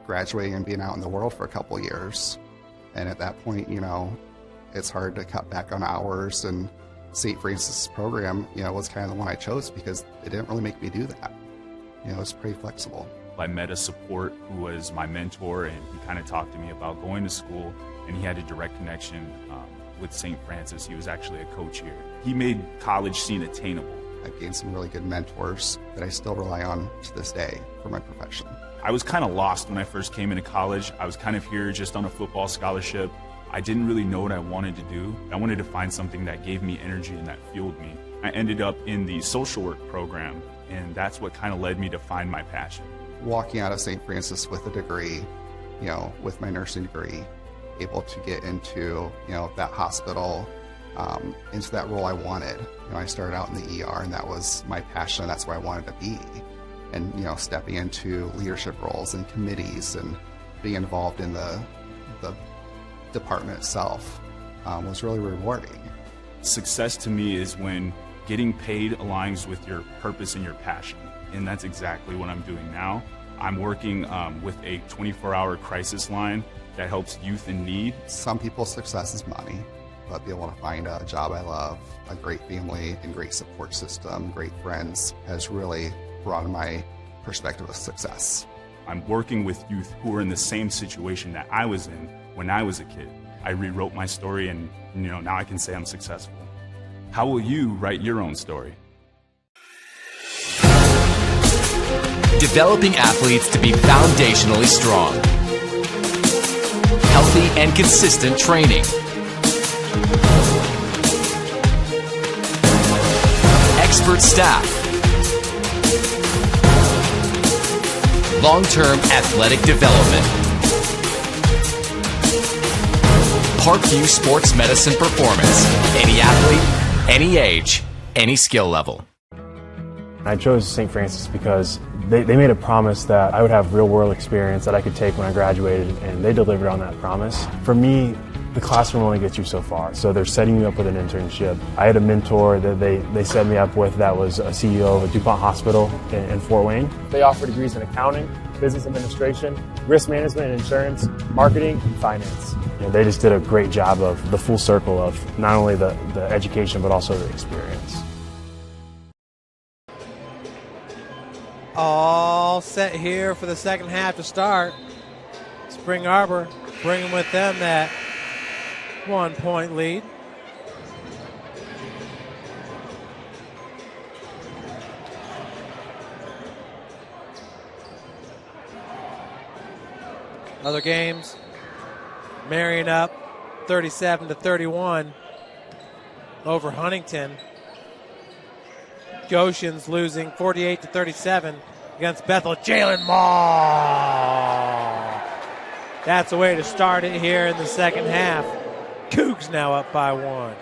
graduating and being out in the world for a couple of years. And at that point, it's hard to cut back on hours, and St. Francis' program, was kind of the one I chose because it didn't really make me do that. It was pretty flexible. I met a support who was my mentor, and he kind of talked to me about going to school, and he had a direct connection with St. Francis. He was actually a coach here. He made college seem attainable. I've gained some really good mentors that I still rely on to this day for my profession. I was kind of lost when I first came into college. I was kind of here just on a football scholarship. I didn't really know what I wanted to do. I wanted to find something that gave me energy and that fueled me. I ended up in the social work program, and that's what kind of led me to find my passion. Walking out of St. Francis with a degree, with my nursing degree, able to get into, that hospital, into that role I wanted. I started out in the ER, and that was my passion. That's where I wanted to be. And, stepping into leadership roles and committees and being involved in the department itself was really rewarding. Success to me is when getting paid aligns with your purpose and your passion. And that's exactly what I'm doing now. I'm working with a 24-hour crisis line that helps youth in need. Some people's success is money, but being able to find a job I love, a great family and great support system, great friends has really broadened my perspective of success. I'm working with youth who are in the same situation that I was in when I was a kid. I rewrote my story, and now I can say I'm successful. How will you write your own story? Developing athletes to be foundationally strong. Healthy and consistent training. Expert staff. Long-term athletic development. Parkview Sports Medicine Performance. Any athlete, any age, any skill level. I chose St. Francis because they made a promise that I would have real-world experience that I could take when I graduated, and they delivered on that promise. For me, the classroom only gets you so far, so they're setting you up with an internship. I had a mentor that they set me up with that was a CEO of a DuPont hospital in Fort Wayne. They offer degrees in accounting, business administration, risk management and insurance, marketing, and finance. They just did a great job of the full circle of not only the education but also the experience. All set here for the second half to start. Spring Arbor bringing with them that 1-point lead. Other games, Marion up 37-31 over Huntington. Goshen's losing 48-37 against Bethel. Jalen Mall. That's a way to start it here in the second half. Cougs now up by 1.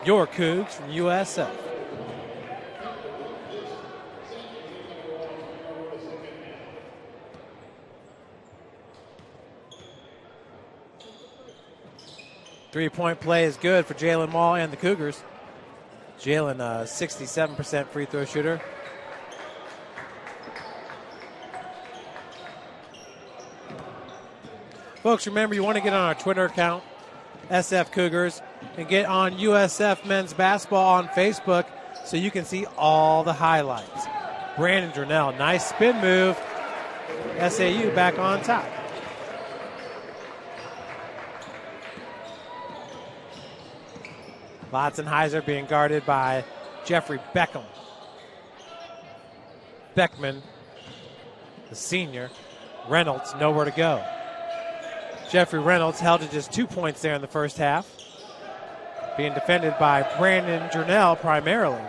Your Cougs from USF. Three-point play is good for Jalen Mall and the Cougars. Jalen, 67% free throw shooter. Folks, remember you want to get on our Twitter account, SF Cougars, and get on USF Men's Basketball on Facebook so you can see all the highlights. Brandon Durnell, nice spin move. SAU back on top. Lotzenheiser being guarded by Jeffrey Beckman, the senior. Reynolds, nowhere to go. Jeffrey Reynolds held to just 2 points there in the first half. Being defended by Brandon Durnell primarily.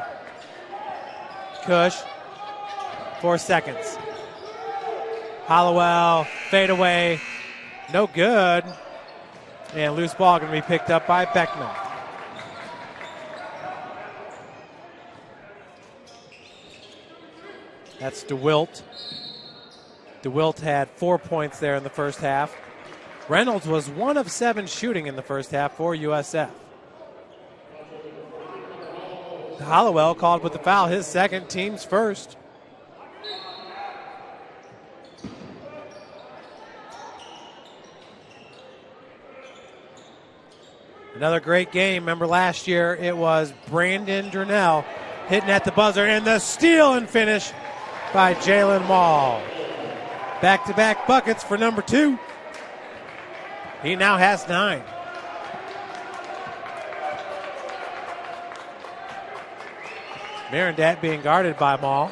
Cush, 4 seconds. Hollowell, fade away, No good. And loose ball going to be picked up by Beckman. That's DeWilt. DeWilt had 4 points there in the first half. Reynolds was 1 of 7 shooting in the first half for USF. Hollowell called with the foul, his second, team's first. Another great game. Remember last year it was Brandon Durnell hitting at the buzzer, and the steal and finish by Jalen Mall. Back-to-back buckets for number 2. He now has 9. Marindat being guarded by Mall.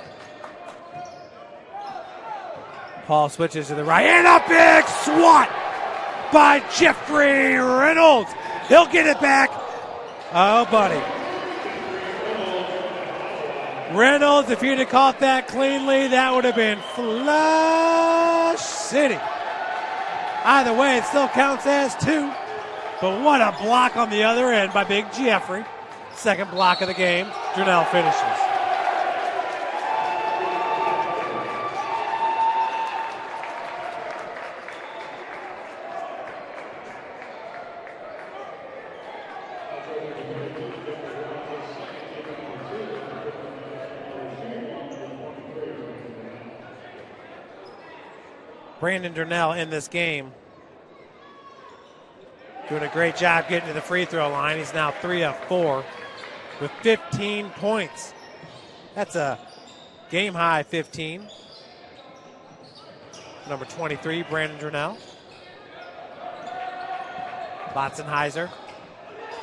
Paul switches to the right, and a big swat by Jeffrey Reynolds. He'll get it back. Oh, buddy. Reynolds, if he'd have caught that cleanly, that would have been Flush City. Either way, it still counts as 2. But what a block on the other end by Big Jeffrey. Second block of the game. Durnell finishes. Brandon Durnell in this game doing a great job getting to the free throw line. He's now 3 of 4 with 15 points. That's a game high 15. Number 23, Brandon Durnell. Lotzenheiser.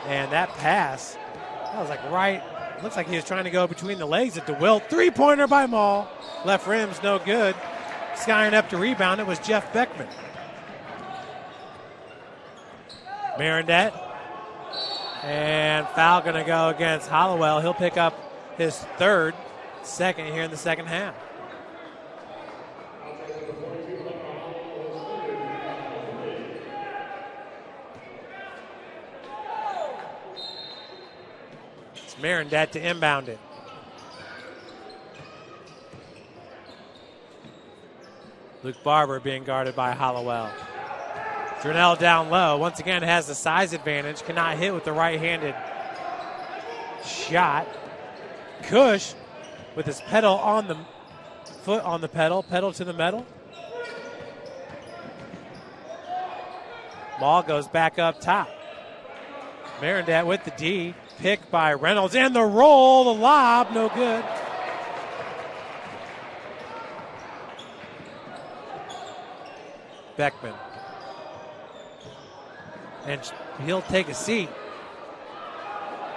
And that pass, that was like right, looks like he was trying to go between the legs of DeWilt. Three-pointer by Mall. Left rim's no good. Skying up to rebound, it was Jeff Beckman. Marindet. And foul going to go against Hollowell. He'll pick up his second here in the second half. It's Marindet to inbound it. Luke Barber being guarded by Hollowell. Durnell down low. Once again has the size advantage. Cannot hit with the right-handed shot. Cush with his pedal on the foot on the pedal to the metal. Ball goes back up top. Marindat with the D. Picked by Reynolds. And the roll, the lob, no good. Beckman. And he'll take a seat.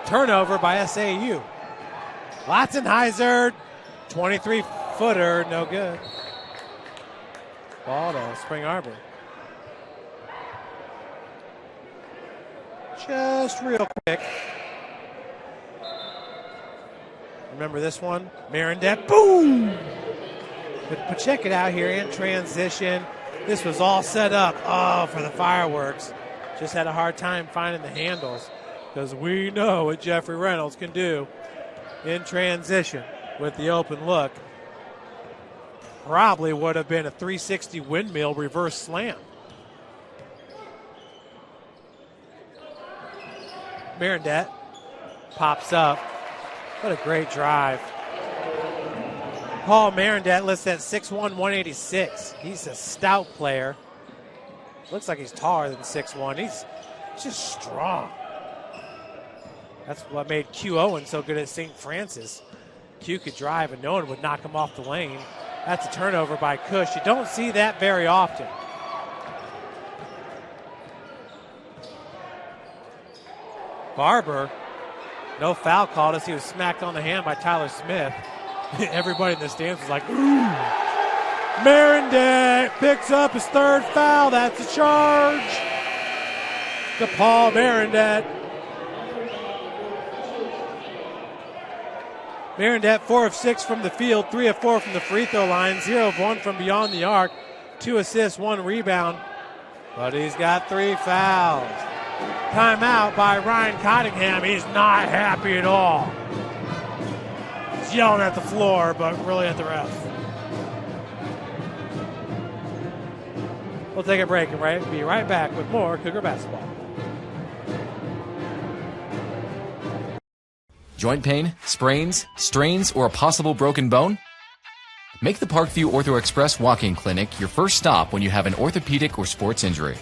Turnover by SAU. Lotzenheiser, 23-footer, no good. Ball to Spring Arbor. Just real quick. Remember this one? Marindet, boom! But check it out here in transition. This was all set up, for the fireworks. Just had a hard time finding the handles because we know what Jeffrey Reynolds can do in transition with the open look. Probably would have been a 360 windmill reverse slam. Marindet pops up. What a great drive. Paul Marindet listed at 6'1", 186. He's a stout player. Looks like he's taller than 6'1". He's just strong. That's what made Q Owen so good at St. Francis. Q could drive and no one would knock him off the lane. That's a turnover by Cush. You don't see that very often. Barber, no foul called as he was smacked on the hand by Tyler Smith. Everybody in the stands was like, ooh. Marindet picks up his third foul. That's a charge to Paul Marindet. Marindet 4 of 6 from the field, 3 of 4 from the free throw line, 0 of 1 from beyond the arc, 2 assists, 1 rebound. But he's got 3 fouls. Timeout by Ryan Cottingham. He's not happy at all. He's yelling at the floor, but really at the ref. We'll take a break and be right back with more Cougar basketball. Joint pain, sprains, strains, or a possible broken bone? Make the Parkview Ortho Express walk-in clinic your first stop when you have an orthopedic or sports injury.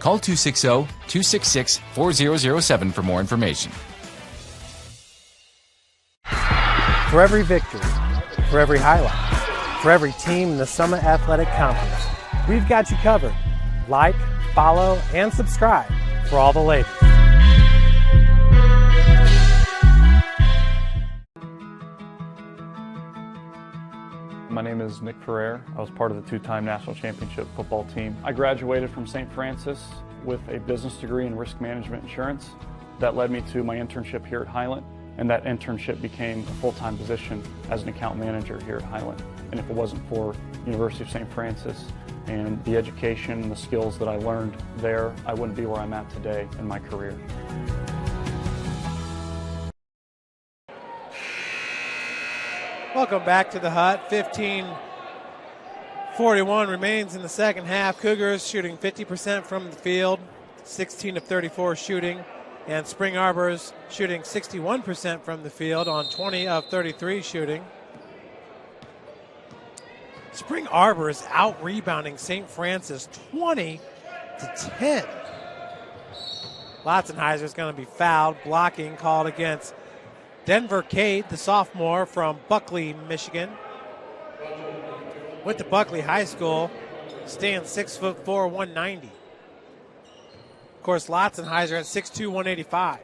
Call 260-266-4007 for more information. For every victory, for every highlight, for every team in the Summit Athletic Conference, we've got you covered. Like, follow, and subscribe for all the latest. My name is Nick Ferrer. I was part of the 2-time national championship football team. I graduated from St. Francis with a business degree in risk management insurance. That led me to my internship here at Highland, and that internship became a full-time position as an account manager here at Highland. And if it wasn't for University of St. Francis and the education and the skills that I learned there, I wouldn't be where I'm at today in my career. Welcome back to the hut. 15:41 remains in the second half. Cougars shooting 50% from the field, 16 of 34 shooting, and Spring Arbor's shooting 61% from the field on 20 of 33 shooting. Spring Arbor is out-rebounding St. Francis 20-10. Lotzenheiser is going to be fouled. Blocking called against Denver Cade, the sophomore from Buckley, Michigan. Went to Buckley High School, stands 6'4", 190. Of course, Lotzenheiser at 6'2", 185.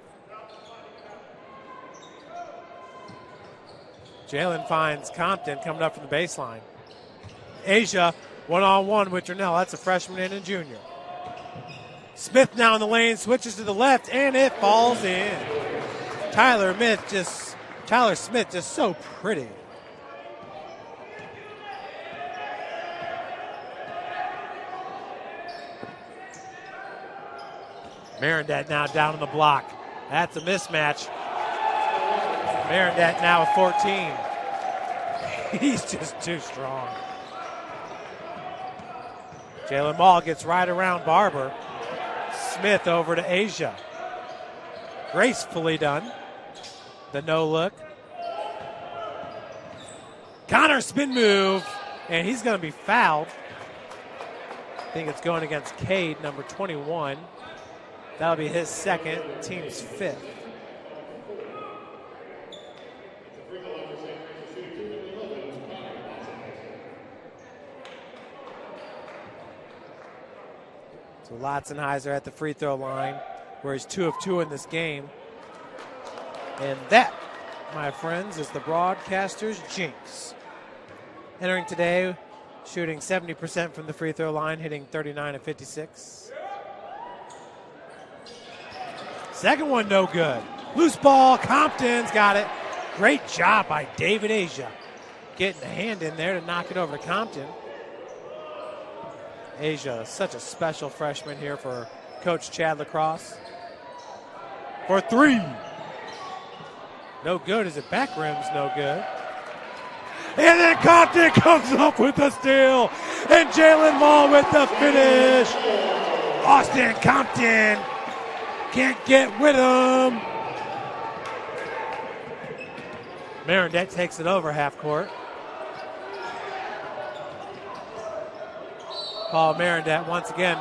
Jalen finds Compton coming up from the baseline. Asia one-on-one with Jernell. That's a freshman and a junior. Smith now in the lane, switches to the left, and it falls in. Tyler Smith just so pretty. Marendat now down on the block. That's a mismatch. Marendat now with 14. He's just too strong. Jalen Mall gets right around Barber. Smith over to Asia. Gracefully done. The no look. Connor spin move, and he's going to be fouled. I think it's going against Cade, number 21. That'll be his second, team's fifth. So Lotzenheiser at the free throw line, where he's 2 of 2 in this game. And that, my friends, is the broadcaster's jinx. Entering today, shooting 70% from the free throw line, hitting 39 of 56. Second one, no good. Loose ball, Compton's got it. Great job by David Asia. Getting a hand in there to knock it over to Compton. Asia, such a special freshman here for Coach Chad Lacrosse. For 3. No good. Is it back rims? No good. And then Compton comes up with the steal. And Jalen Mall with the finish. Austin Compton can't get with him. Marendet takes it over half court. Paul Marendet, once again,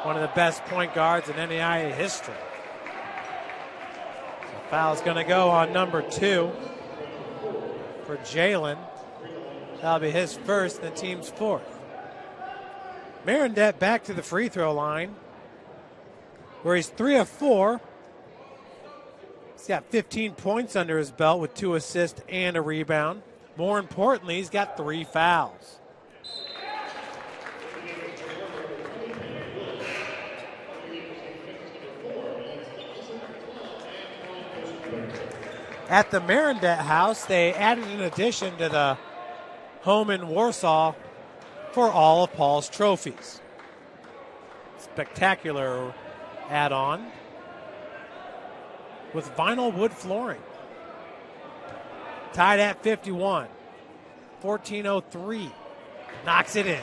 one of the best point guards in NAIA history. So foul's going to go on number 2 for Jalen. That'll be his first, the team's fourth. Marendet back to the free throw line, where he's 3 of 4. He's got 15 points under his belt with 2 assists and a rebound. More importantly, he's got 3 fouls. At the Marendet house, they added an addition to the home in Warsaw for all of Paul's trophies. spectacular add-on with vinyl wood flooring. Tied at 51. 14:03. Knocks it in.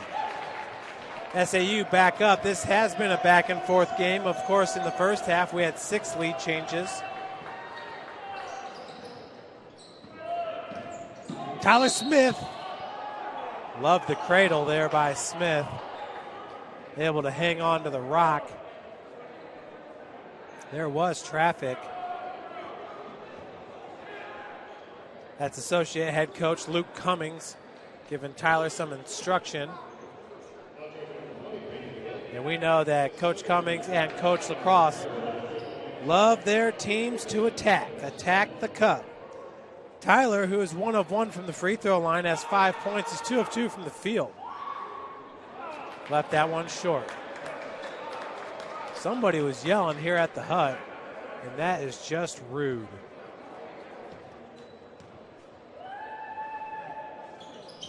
SAU back up. This has been a back and forth game. Of course, in the first half, we had 6 lead changes. Tyler Smith. Loved the cradle there by Smith. Able to hang on to the rock. There was traffic. That's associate head coach Luke Cummings giving Tyler some instruction. And we know that Coach Cummings and Coach Lacrosse love their teams to attack the cup. Tyler, who is 1 of 1 from the free throw line, has 5 points, is 2 of 2 from the field. Left that one short. Somebody was yelling here at the hut, and that is just rude.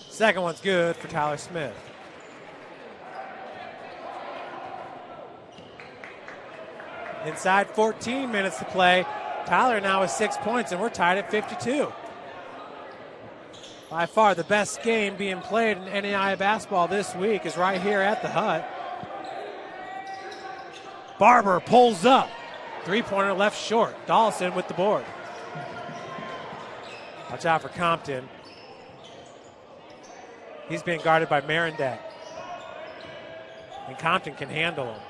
Second one's good for Tyler Smith. Inside 14 minutes to play. Tyler now with 6 points, and we're tied at 52. By far the best game being played in NAIA basketball this week is right here at the hut. Barber pulls up. 3-pointer left short. Dawson with the board. Watch out for Compton. He's being guarded by Marindet. And Compton can handle him.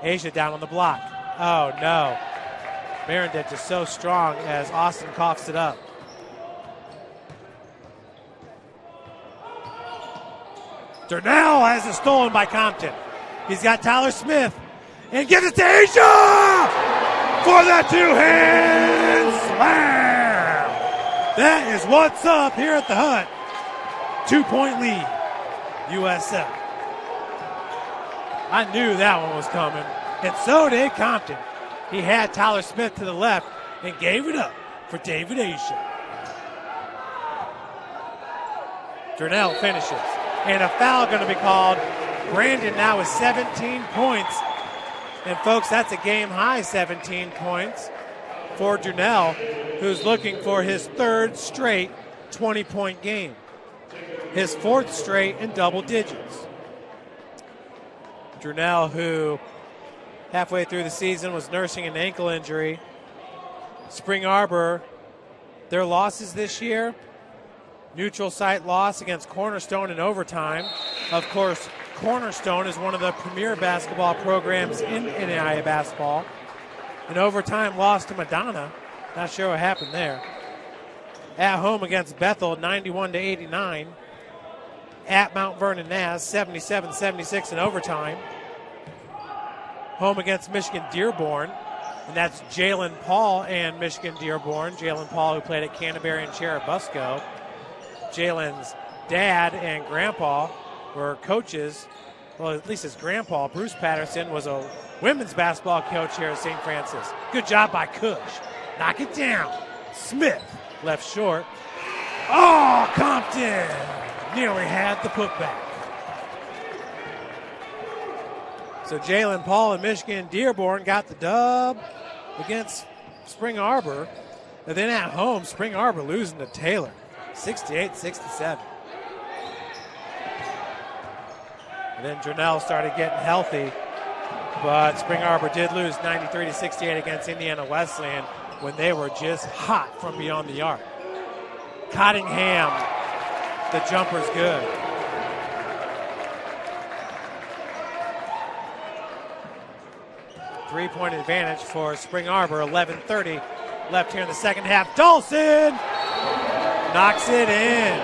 Asia down on the block. Oh, no. Marindet just so strong as Austin coughs it up. Durnell has it stolen by Compton. He's got Tyler Smith and gives it to Asia for that two-hand slam. That is what's up here at the hut. 2-point lead, USF. I knew that one was coming, and so did Compton. He had Tyler Smith to the left and gave it up for David Asia. Durnell finishes. And a foul going to be called. Brandon now with 17 points. And folks, that's a game-high 17 points for Durnell, who's looking for his 3rd straight 20-point game. His 4th straight in double digits. Durnell, who halfway through the season was nursing an ankle injury. Spring Arbor, their losses this year, neutral site loss against Cornerstone in overtime. Of course, Cornerstone is one of the premier basketball programs in NAIA basketball. In overtime, lost to Madonna. Not sure what happened there. At home against Bethel, 91-89. At Mount Vernon Naz, 77-76 in overtime. Home against Michigan Dearborn. And that's Jalen Paul and Michigan Dearborn. Jalen Paul, who played at Canterbury and Cherubusco. Jalen's dad and grandpa were coaches. Well, at least his grandpa, Bruce Patterson, was a women's basketball coach here at St. Francis. Good job by Cush. Knock it down. Smith left short. Oh, Compton nearly had the putback. So Jalen Paul and Michigan Dearborn got the dub against Spring Arbor. And then at home, Spring Arbor losing to Taylor. 68-67. And then Durnell started getting healthy, but Spring Arbor did lose 93-68 against Indiana Wesleyan when they were just hot from beyond the arc. Cottingham, the jumper's good. Three-point advantage for Spring Arbor, 11:30 left here in the second half. Dawson knocks it in.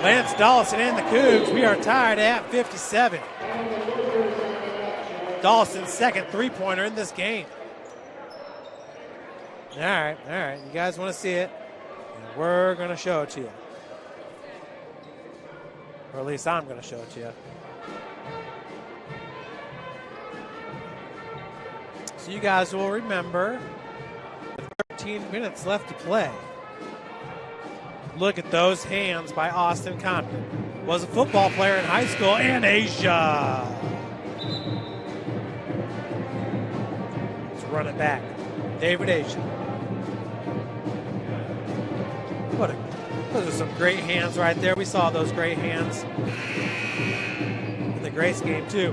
Lance Dawson and the Cougs. We are tied at 57. Dawson's second three-pointer in this game. All right. You guys want to see it? And we're going to show it to you. Or at least I'm going to show it to you. So you guys will remember 13 minutes left to play. Look at those hands by Austin Compton. Was a football player in high school, and Asia. run it back. David Asia. Those are some great hands right there. We saw those great hands in the Grace game too.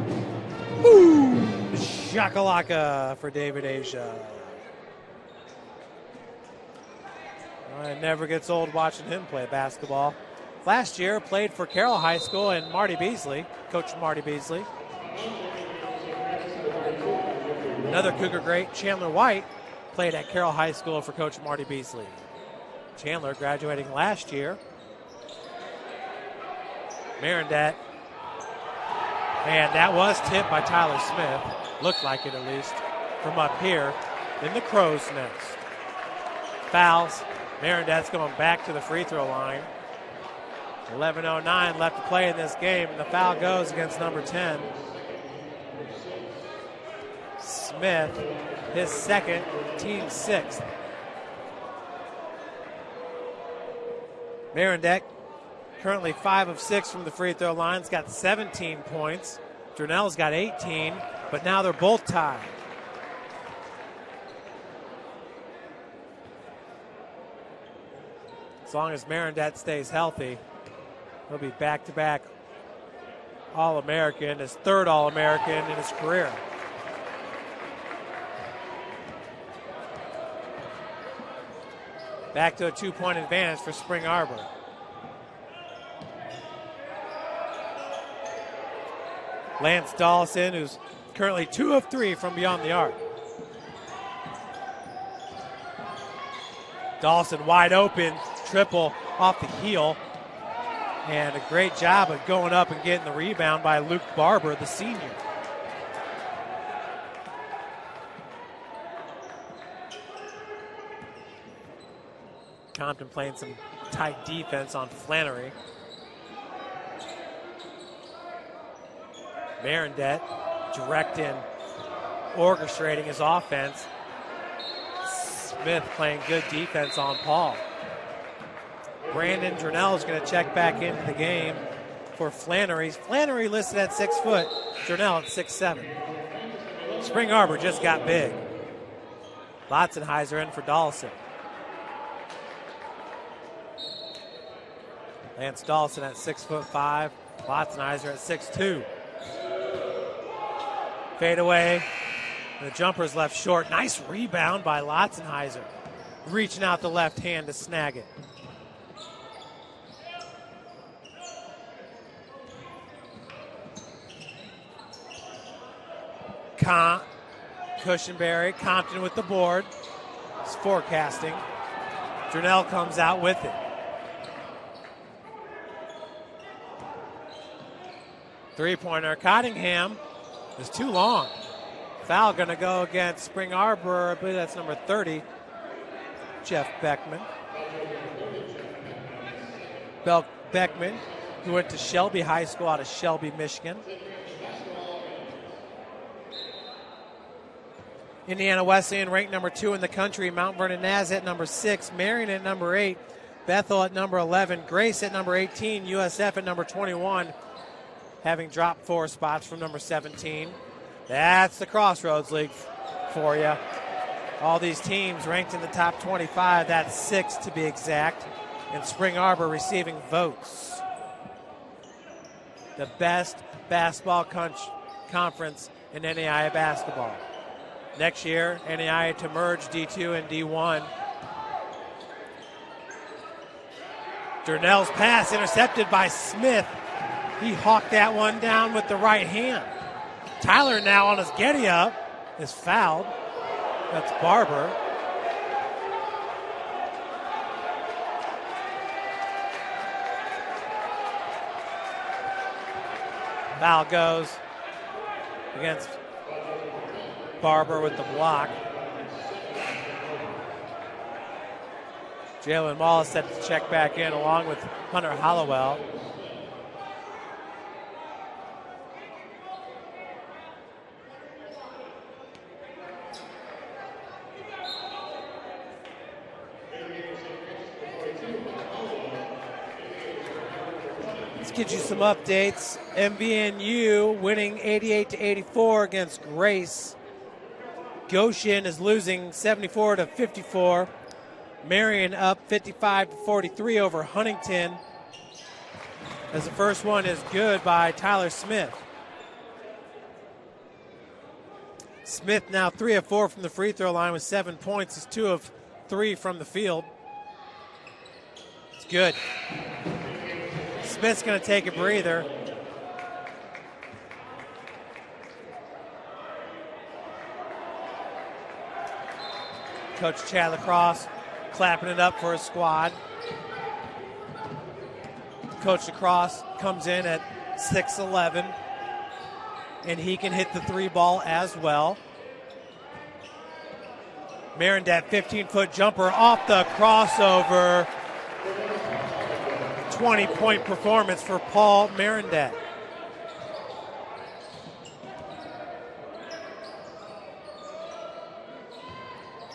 Woo! Shakalaka for David Asia. It never gets old watching him play basketball. Last year, played for Carroll High School and Marty Beasley, Coach Marty Beasley. Another Cougar great, Chandler White, played at Carroll High School for Coach Marty Beasley. Chandler graduating last year. Marindet. And that was tipped by Tyler Smith. Looked like it, at least, from up here in the crow's nest. Fouls. Marindet's going back to the free throw line. 11:09 left to play in this game, and the foul goes against number 10. Smith, his second, team sixth. Marindet, currently 5 of 6 from the free throw line. He's got 17 points. Durnell's got 18, but now they're both tied. As long as Marindet stays healthy, he'll be back-to-back All-American, his third All-American in his career. Back to a 2-point advantage for Spring Arbor. Lance Dawson, who's currently 2 of 3 from beyond the arc. Dawson wide open, triple off the heel. And a great job of going up and getting the rebound by Luke Barber, the senior. Compton playing some tight defense on Flannery. Marindet directing, orchestrating his offense. Smith playing good defense on Paul. Brandon Durnell is going to check back into the game for Flannery. Flannery listed at 6 foot, Durnell at 6'7". Spring Arbor just got big. Lotzenheiser in for Dawson. Lance Dawson at 6'5", Lotzenheiser at 6'2". Fade away. The jumper's left short. Nice rebound by Lotzenheiser. Reaching out the left hand to snag it. Cushenberry, Compton with the board. It's forecasting. Durnell comes out with it. Three-pointer, Cottingham is too long. Foul going to go against Spring Arbor. I believe that's number 30, Jeff Beckman. Beckman, who went to Shelby High School out of Shelby, Michigan. Indiana Wesleyan ranked number 2 in the country. Mount Vernon Naz at number 6. Marion at number 8. Bethel at number 11. Grace at number 18. USF at number 21. Having dropped 4 spots from number 17. That's the Crossroads League for you. All these teams ranked in the top 25. That's 6 to be exact. And Spring Arbor receiving votes. The best basketball conference in NAIA basketball. Next year, NAIA to merge D2 and D1. Durnell's pass intercepted by Smith. He hawked that one down with the right hand. Tyler now on his getty up is fouled. That's Barber. Foul goes against Barber with the block. Jalen Mall is set to check back in along with Hunter Hollowell. Let's get you some updates. MVNU winning 88-84 against Grace. Goshen is losing 74-54. Marion up 55-43 over Huntington, as the first one is good by Tyler Smith. Smith now 3 of 4 from the free throw line with 7 points. He's 2 of 3 from the field. It's good. Smith's going to take a breather. Coach Chad Lacrosse clapping it up for his squad. Coach Lacrosse comes in at 6'11", and he can hit the 3-ball as well. Marindat 15-foot jumper off the crossover. 20-point performance for Paul Marindat.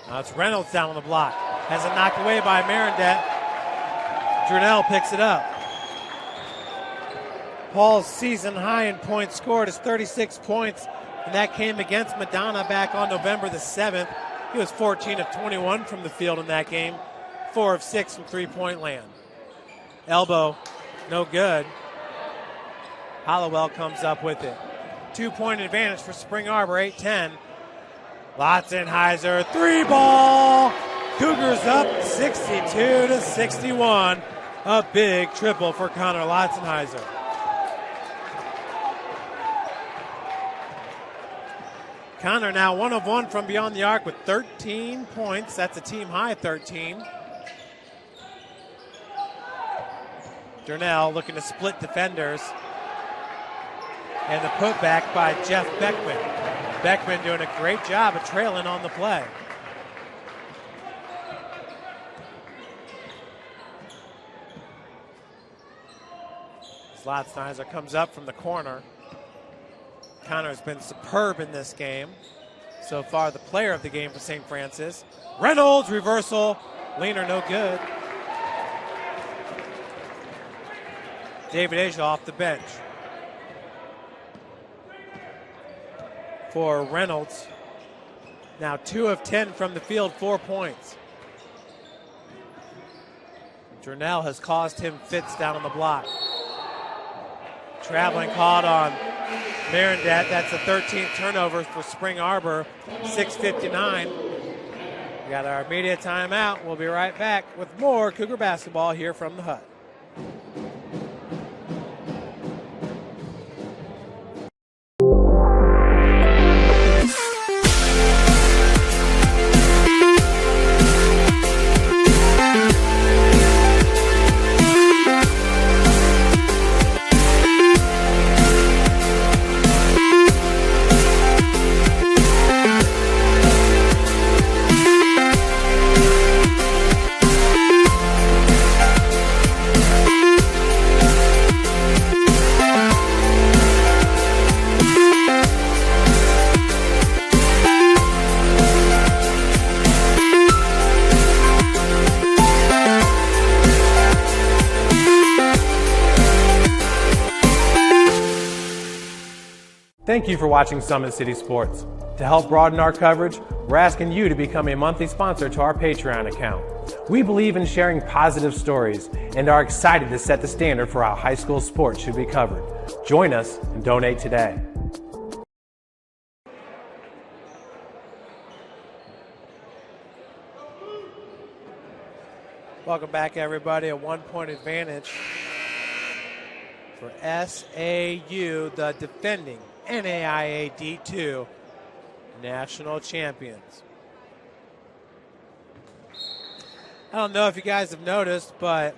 Now it's Reynolds down on the block. Has it knocked away by Marindat. Durnell picks it up. Paul's season high in points scored is 36 points, and that came against Madonna back on November the 7th. He was 14 of 21 from the field in that game, 4 of 6 from three-point land. Elbow, no good. Hollowell comes up with it. 2-point advantage for Spring Arbor, 8-10. Lotzenheiser, 3-ball. Cougars up 62-61. A big triple for Connor Lotzenheiser. Connor now 1 of 1 from beyond the arc with 13 points. That's a team high 13. Durnell looking to split defenders. And the putback by Jeff Beckman. Beckman doing a great job of trailing on the play. Lotzenheiser comes up from the corner. Connor's been superb in this game. So far, the player of the game for St. Francis. Reynolds, reversal. Leaner, no good. David Asia off the bench. For Reynolds. Now 2 of 10 from the field, 4 points. Durnell has caused him fits down on the block. Traveling caught on Marindat. That's the 13th turnover for Spring Arbor. 6:59. We got our media timeout. We'll be right back with more Cougar basketball here from the Hut. Thank you for watching Summit City Sports. To help broaden our coverage, we're asking you to become a monthly sponsor to our Patreon account. We believe in sharing positive stories and are excited to set the standard for how high school sports should be covered. Join us and donate today. Welcome back, everybody. A 1-point advantage for SAU, the defending NAIA D2 national champions. I don't know if you guys have noticed, but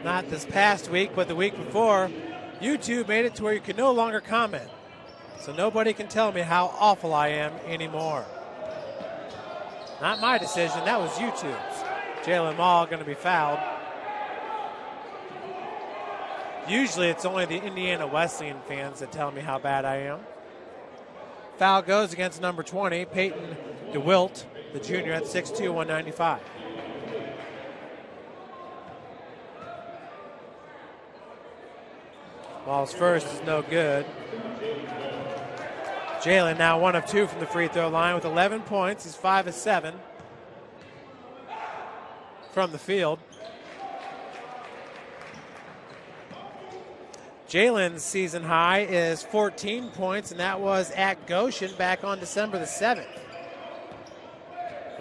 not this past week, but the week before, YouTube made it to where you can no longer comment. So nobody can tell me how awful I am anymore. Not my decision, that was YouTube's. Jalen Mall going to be fouled. Usually it's only the Indiana Wesleyan fans that tell me how bad I am. Foul goes against number 20, Peyton DeWilt, the junior at 6'2", 195. Ball's first is no good. Jalen now 1 of 2 from the free throw line with 11 points. He's 5 of 7 from the field. Jalen's season high is 14 points, and that was at Goshen back on December the 7th.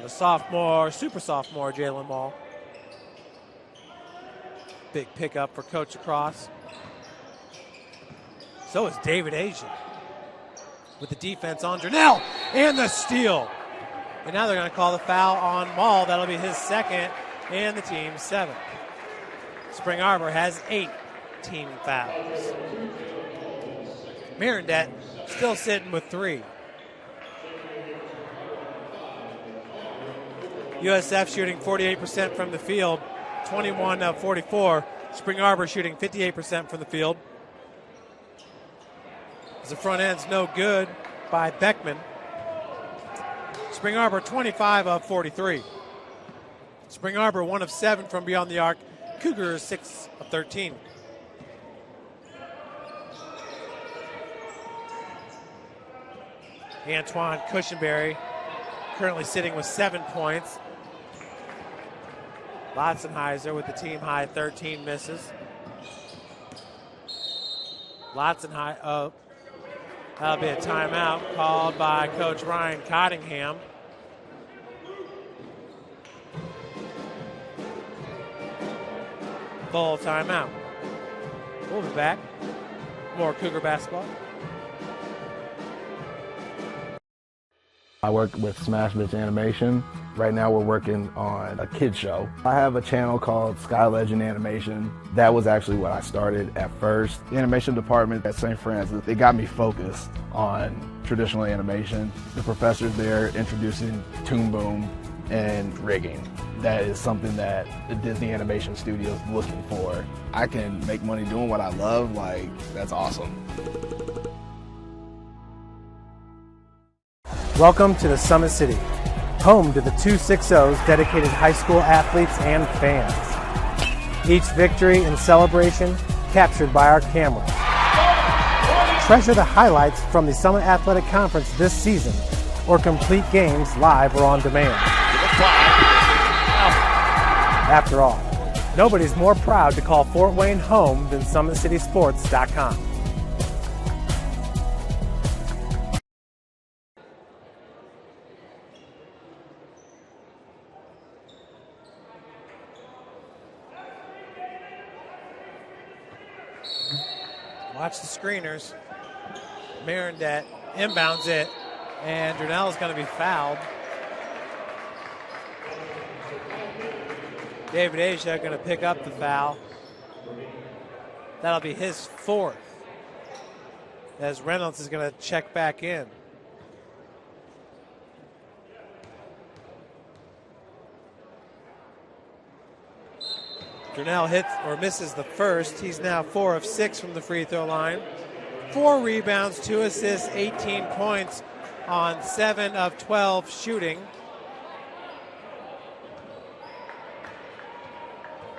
The sophomore, super sophomore, Jalen Mall. Big pickup for Coach Lacrosse. So is David Asian with the defense on Durnell and the steal. And now they're going to call the foul on Mall. That'll be his second and the team's 7th. Spring Arbor has 8 team fouls. Mirandet still sitting with 3. USF shooting 48% from the field, 21 of 44. Spring Arbor shooting 58% from the field. As the front end's no good by Beckman. Spring Arbor 25 of 43. Spring Arbor 1 of 7 from beyond the arc. Cougars 6 of 13. Antoine Cushenberry currently sitting with 7 points. Lotzenheiser with the team high 13 misses. That'll be a timeout called by Coach Ryan Cottingham. Full timeout. We'll be back. More Cougar basketball. I work with Smash Bitch Animation. Right now we're working on a kid show. I have a channel called Sky Legend Animation. That was actually what I started at first. The animation department at St. Francis, they got me focused on traditional animation. The professors there introducing Toon Boom and rigging. That is something that the Disney Animation Studio is looking for. I can make money doing what I love, that's awesome. Welcome to the Summit City, home to the 260's dedicated high school athletes and fans. Each victory and celebration captured by our camera. Treasure the highlights from the Summit Athletic Conference this season, or complete games live or on demand. After all, nobody's more proud to call Fort Wayne home than SummitCitySports.com. Watch the screeners. Mirandet inbounds it, and Durnell is going to be fouled. David Asia going to pick up the foul. That'll be his 4th, as Reynolds is going to check back in. Durnell hits or misses the first. He's now 4 of 6 from the free throw line. 4 rebounds, 2 assists, 18 points on 7 of 12 shooting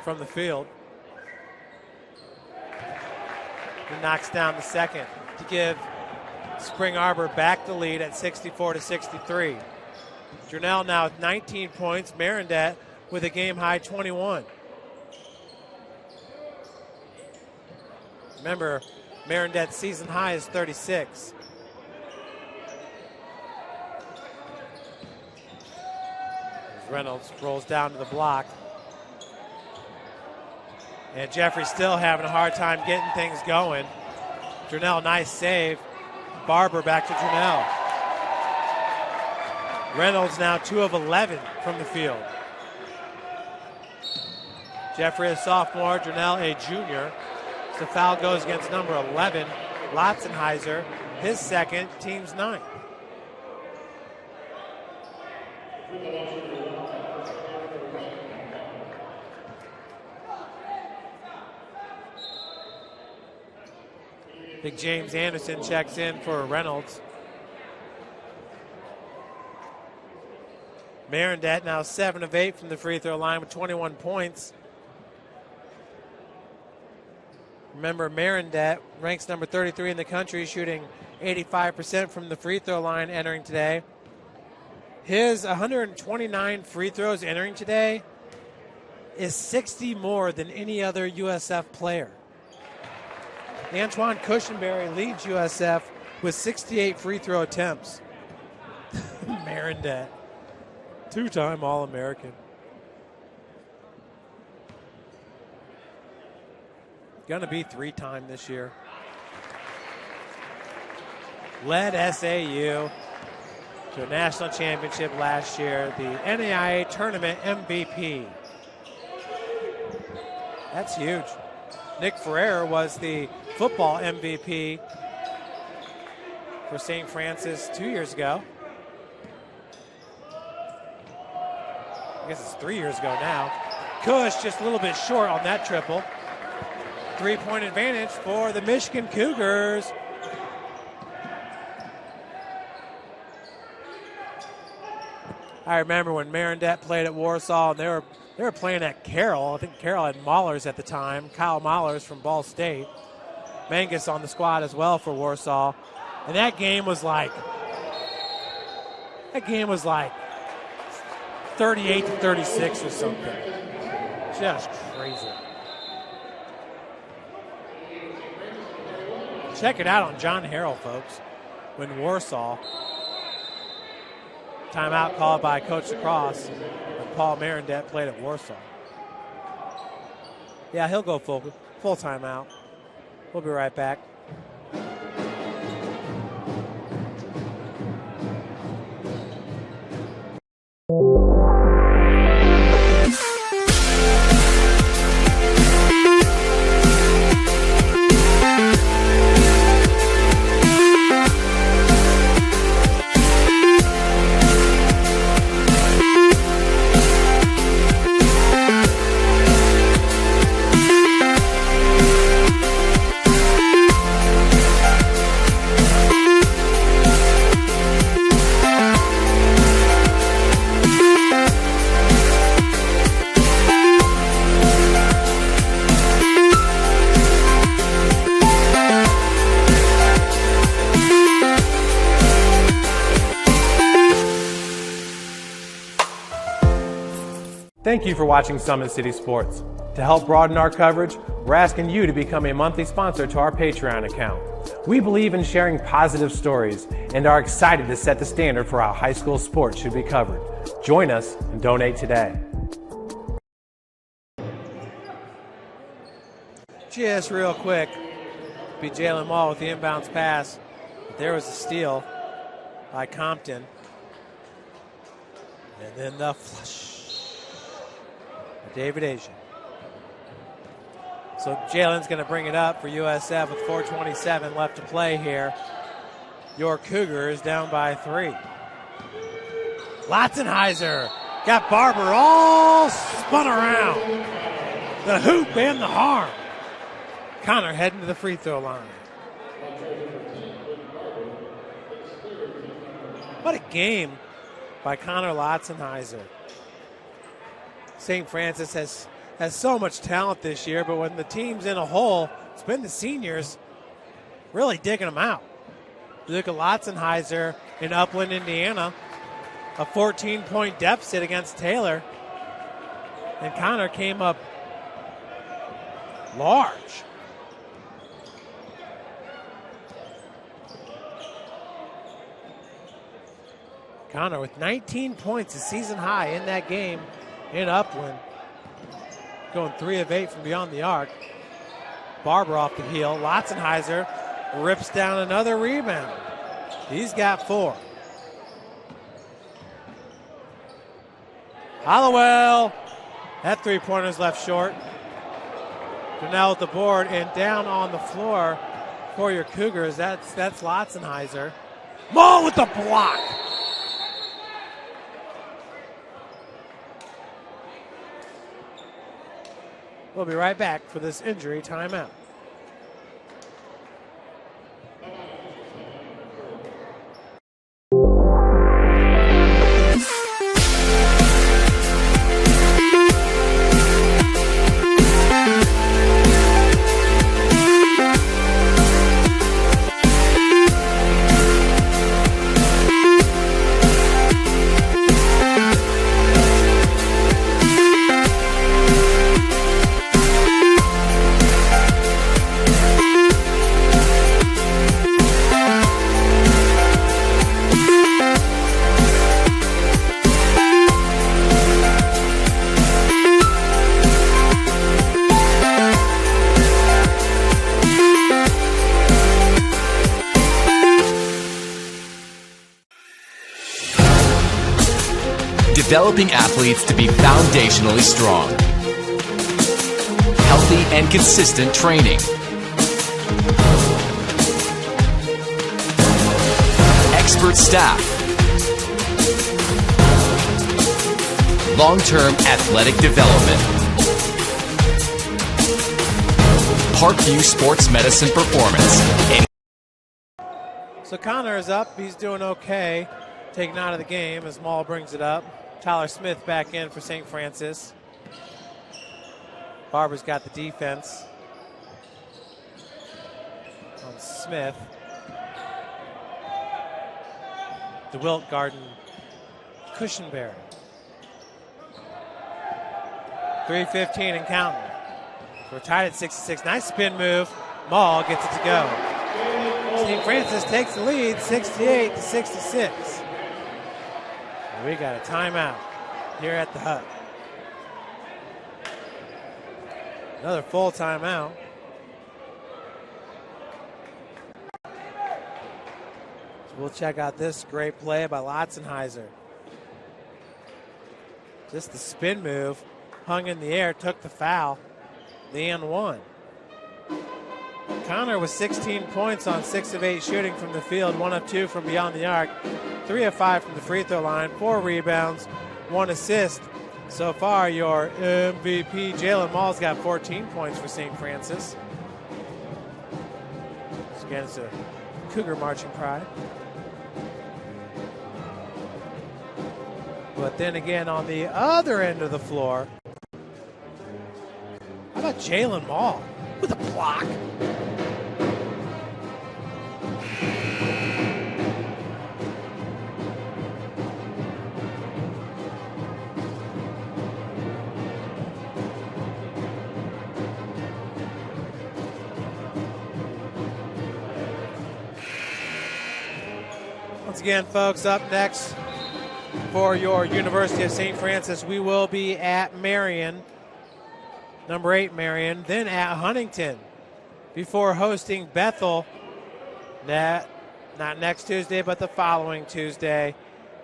from the field. He knocks down the second to give Spring Arbor back the lead at 64-63. Durnell now with 19 points. Mirandet with a game-high 21. Remember, Mirandet's season high is 36. Reynolds rolls down to the block. And Jeffrey's still having a hard time getting things going. Durnell, nice save. Barber back to Durnell. Reynolds now 2 of 11 from the field. Jeffrey, a sophomore. Durnell, a junior. The foul goes against number 11, Lotzenheiser, his second, team's 9th. Big James Anderson checks in for Reynolds. Mirandet now 7 of 8 from the free throw line with 21 points. Remember, Marindet ranks number 33 in the country, shooting 85% from the free throw line entering today. His 129 free throws entering today is 60 more than any other USF player. Antoine Cushenberry leads USF with 68 free throw attempts. Marindet, two-time All-American. Gonna be three-time this year. Led SAU to a national championship last year, the NAIA tournament MVP. That's huge. Nick Ferrer was the football MVP for St. Francis 2 years ago. I guess it's 3 years ago now. Cush just a little bit short on that triple. 3-point advantage for the Michigan Cougars. I remember when Marindet played at Warsaw, and they were playing at Carroll. I think Carroll had Mahlers at the time. Kyle Mahlers from Ball State. Mangus on the squad as well for Warsaw. And that game was like 38-36 or something. Just crazy. Check it out on John Harrell, folks. When Warsaw, timeout called by Coach Lacrosse, when Paul Marindet played at Warsaw. Yeah, he'll go full timeout. We'll be right back. Thank you for watching Summit City Sports. To help broaden our coverage, we're asking you to become a monthly sponsor to our Patreon account. We believe in sharing positive stories and are excited to set the standard for how high school sports should be covered. Join us and donate today. Just real quick, be Jalen Mall with the inbounds pass. But there was a steal by Compton. And then the flush. David Asian. So Jalen's going to bring it up for USF with 4:27 left to play here. Your Cougars down by 3. Latzenheiser got Barber all spun around. The hoop and the harm. Connor heading to the free throw line. What a game by Connor Latzenheiser. St. Francis has so much talent this year, but when the team's in a hole, it's been the seniors really digging them out. You look at Latzenheiser in Upland, Indiana, a 14-point deficit against Taylor, and Connor came up large. Connor with 19 points, a season high in that game in Upland. Going 3 of 8 from beyond the arc. Barber off the heel. Latzenheiser rips down another rebound. He's got 4. Hollowell. That 3-pointer's left short. Now with the board and down on the floor for your Cougars. That's Latzenheiser. Maul with the block. We'll be right back for this injury timeout. developing athletes to be foundationally strong. Healthy and consistent training. Expert staff. Long-term athletic development. Parkview Sports Medicine Performance. So Connor is up. He's doing okay. Taken out of the game as Maul brings it up. Tyler Smith back in for St. Francis. Barber's got the defense on Smith. DeWilt guarding Cushenberry. 3:15 and counting. We're tied at 66. Nice spin move. Maul gets it to go. St. Francis takes the lead, 68-66. And we got a timeout here at the hut. Another full timeout. So we'll check out this great play by Lotzenheiser. Just the spin move, hung in the air, took the foul, the and one. Connor with 16 points on 6 of 8 shooting from the field, 1 of 2 from beyond the arc, 3 of 5 from the free throw line, 4 rebounds, 1 assist. So far, your MVP, Jalen Maul's got 14 points for St. Francis. Again, it's a Cougar marching pride. But then again, on the other end of the floor, how about Jalen Maul with a block? Once again, folks, up next for your University of St. Francis, we will be at Marion, number 8 Marion, then at Huntington, before hosting Bethel, not next Tuesday, but the following Tuesday,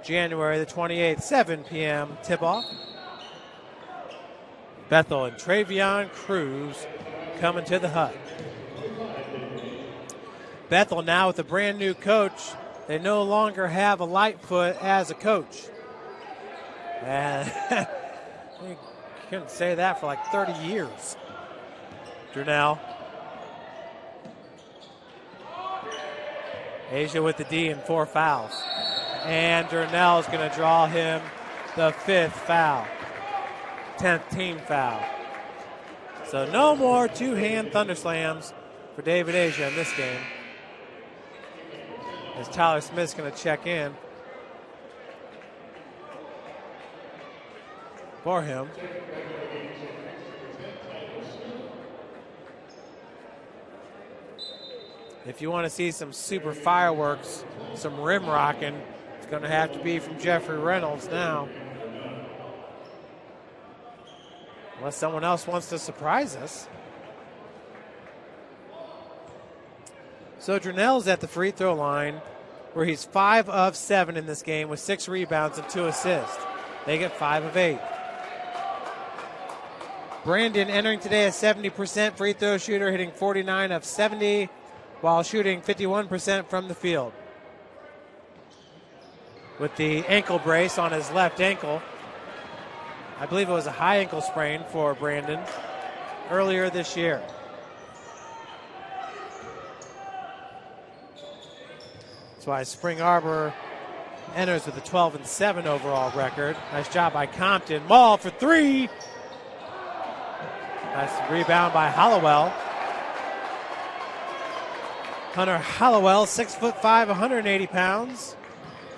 January the 28th, 7 p.m. tip-off. Bethel and Travion Cruz coming to the hut. Bethel now with a brand new coach. They no longer have a Lightfoot as a coach. And you couldn't say that for like 30 years. Durnell. Asia with the D and 4 fouls. And Durnell is going to draw him the 5th foul. 10th team foul. So no more two-hand thunderslams for David Asia in this game. As Tyler Smith's going to check in for him. If you want to see some super fireworks, some rim rocking, it's going to have to be from Jeffrey Reynolds now. Unless someone else wants to surprise us. So Durnell's at the free throw line, where he's 5 of 7 in this game with 6 rebounds and 2 assists. They get 5 of 8. Brandon entering today a 70% free throw shooter, hitting 49 of 70 while shooting 51% from the field. With the ankle brace on his left ankle. I believe it was a high ankle sprain for Brandon earlier this year. That's why Spring Arbor enters with a 12-7 overall record. Nice job by Compton. Maul for 3. Nice rebound by Hollowell. Hunter Hollowell, 6'5", 180 pounds.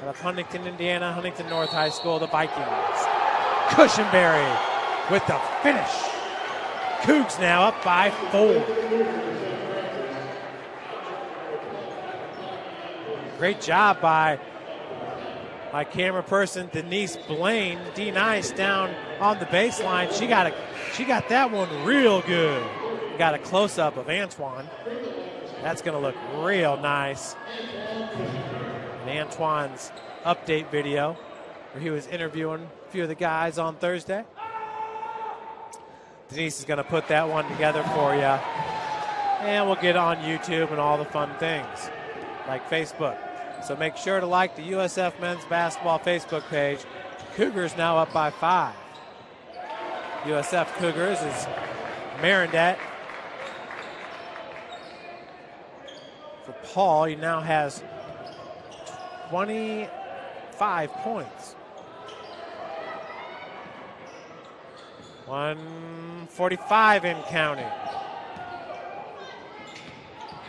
Out of Huntington, Indiana, Huntington North High School, the Vikings. Cushenberry with the finish. Cougs now up by 4. Great job by my camera person, Denise Blaine. D-Nice down on the baseline. She got that one real good. Got a close-up of Antoine. That's going to look real nice. And Antoine's update video. where he was interviewing a few of the guys on Thursday. Denise is going to put that one together for you. And we'll get on YouTube and all the fun things, like Facebook. So make sure to like the USF men's basketball Facebook page. Cougars now up by 5. USF Cougars is Marindet. For Paul, he now has 25 points. 1:45 in counting.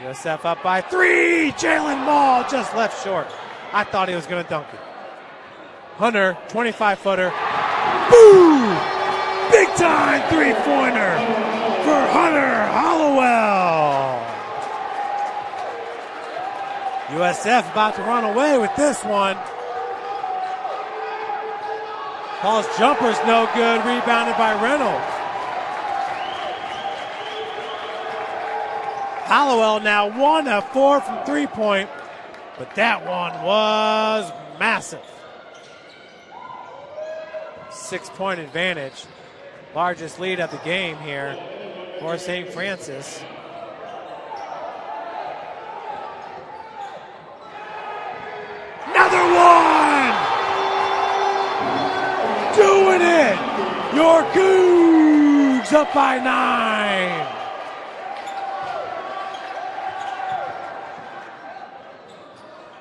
USF up by 3. Jalen Mall just left short. I thought he was going to dunk it. Hunter, 25-footer. Boom! Big time three-pointer for Hunter Hollowell. USF about to run away with this one. Paul's jumper's no good, rebounded by Reynolds. Hollowell now 1 of 4 from three-point, but that one was massive. 6-point advantage. Largest lead of the game here for St. Francis. Another one! Doing it! Your Cougs up by 9.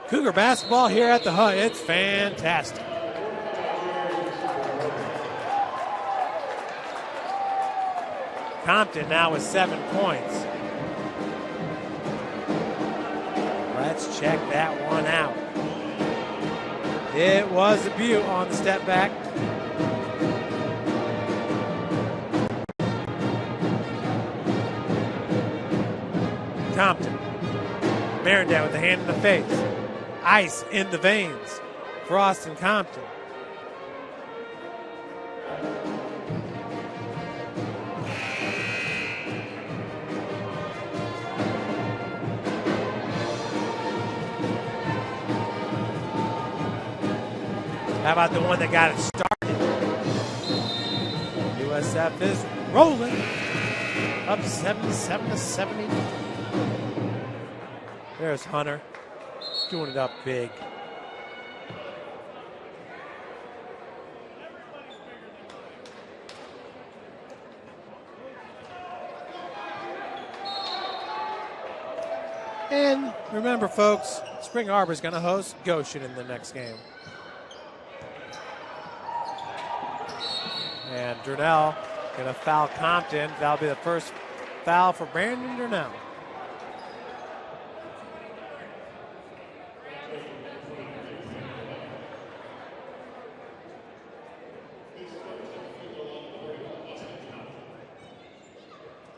Cougar basketball here at the Hut. It's fantastic. Compton now with 7 points. Let's check that one out. It was a beaut on the step back. Compton. Marindet with the hand in the face. Ice in the veins for Austin Compton. How about the one that got it started? USF is rolling up 77-70. There's Hunter doing it up big. And remember, folks, Spring Arbor is going to host Goshen in the next game. And Durnell going to foul Compton. That'll be the first foul for Brandon Durnell.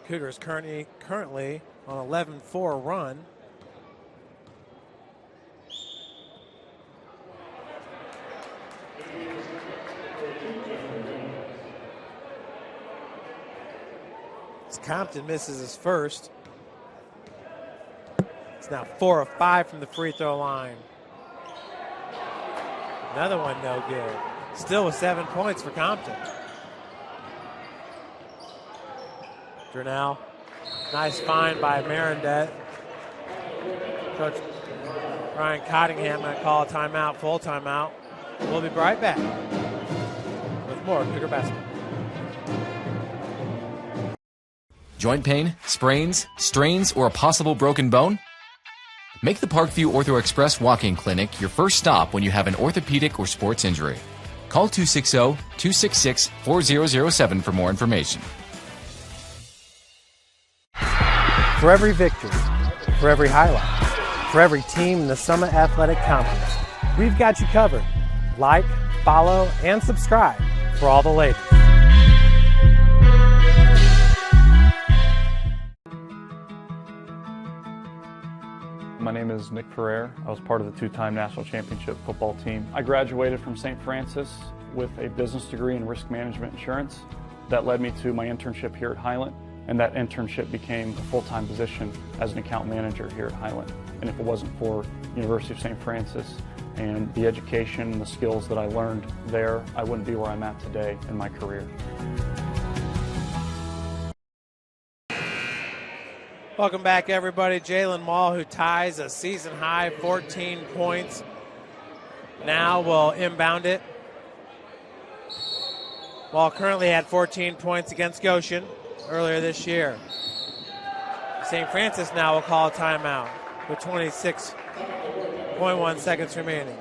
Cougars currently on an 11-4 run. As Compton misses his first. It's now 4 of 5 from the free throw line. Another one no good. Still with 7 points for Compton. Durnell, nice find by Marindet. Coach Ryan Cottingham going to call a timeout, full timeout. We'll be right back with more Cougar basketball. Joint pain, sprains, strains, or a possible broken bone? Make the Parkview Ortho Express walk-in clinic your first stop when you have an orthopedic or sports injury. Call 260-266-4007 for more information. For every victory, for every highlight, for every team in the Summit Athletic Conference, we've got you covered. Like, follow, and subscribe for all the latest. My name is Nick Ferrer. I was part of the 2-time national championship football team. I graduated from St. Francis with a business degree in risk management insurance. That led me to my internship here at Highland, and that internship became a full-time position as an account manager here at Highland. And if it wasn't for University of St. Francis and the education and the skills that I learned there, I wouldn't be where I'm at today in my career. Welcome back, everybody. Jalen Mall, who ties a season-high 14 points, now will inbound it. Mall currently had 14 points against Goshen earlier this year. St. Francis now will call a timeout with 26.1 seconds remaining.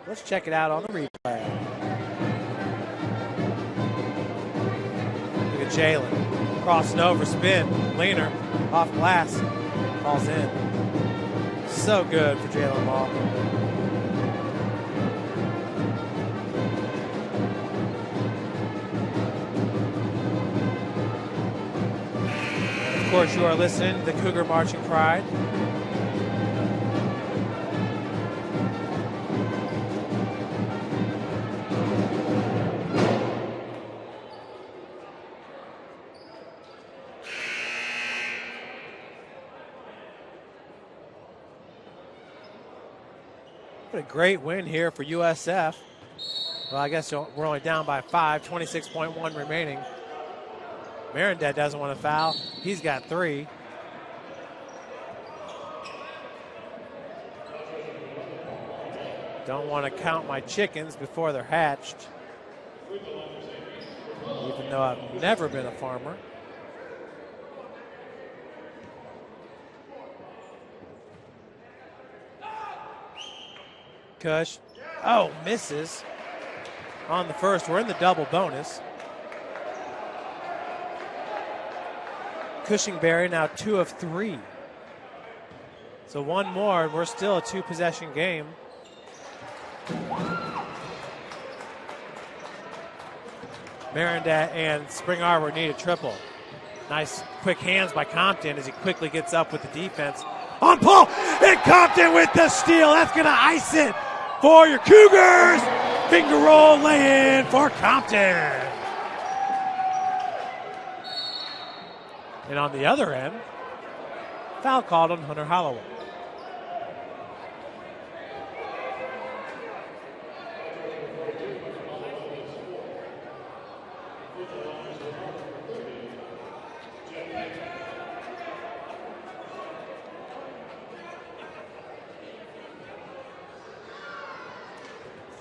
Let's check it out on the replay. Look at Jalen. Crossing over, spin, leaner, off glass, falls in. So good for Jalen Mall. Of course, you are listening to the Cougar Marching Pride. What a great win here for USF. Well, I guess we're only down by 5, 26.1 remaining. Marindad doesn't want to foul. He's got 3. Don't want to count my chickens before they're hatched. Even though I've never been a farmer. Kush. Oh, misses on the first. We're in the double bonus. Cushingberry now 2 of 3. So one more, and we're still a 2-possession game. Marindad and Spring Arbor need a triple. Nice quick hands by Compton as he quickly gets up with the defense. On Paul, and Compton with the steal. That's going to ice it for your Cougars. Finger roll lay-in for Compton. And on the other end, foul called on Hunter Holloway.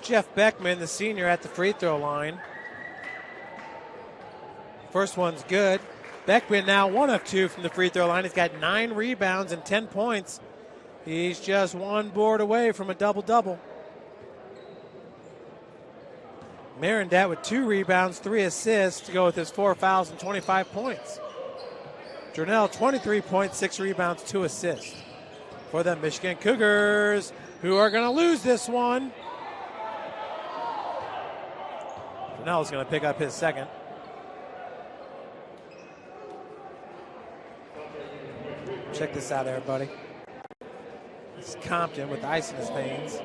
Jeff Beckman, the senior, at the free throw line. First one's good. Beckman now 1 of 2 from the free throw line. He's got 9 rebounds and 10 points. He's just 1 board away from a double-double. Marindad with 2 rebounds, 3 assists to go with his 4 fouls and 25 points. Jernell, 23 points, 6 rebounds, 2 assists for the Michigan Cougars, who are going to lose this one. Jernell is going to pick up his second. Check this out, everybody. This is Compton with ice in his veins.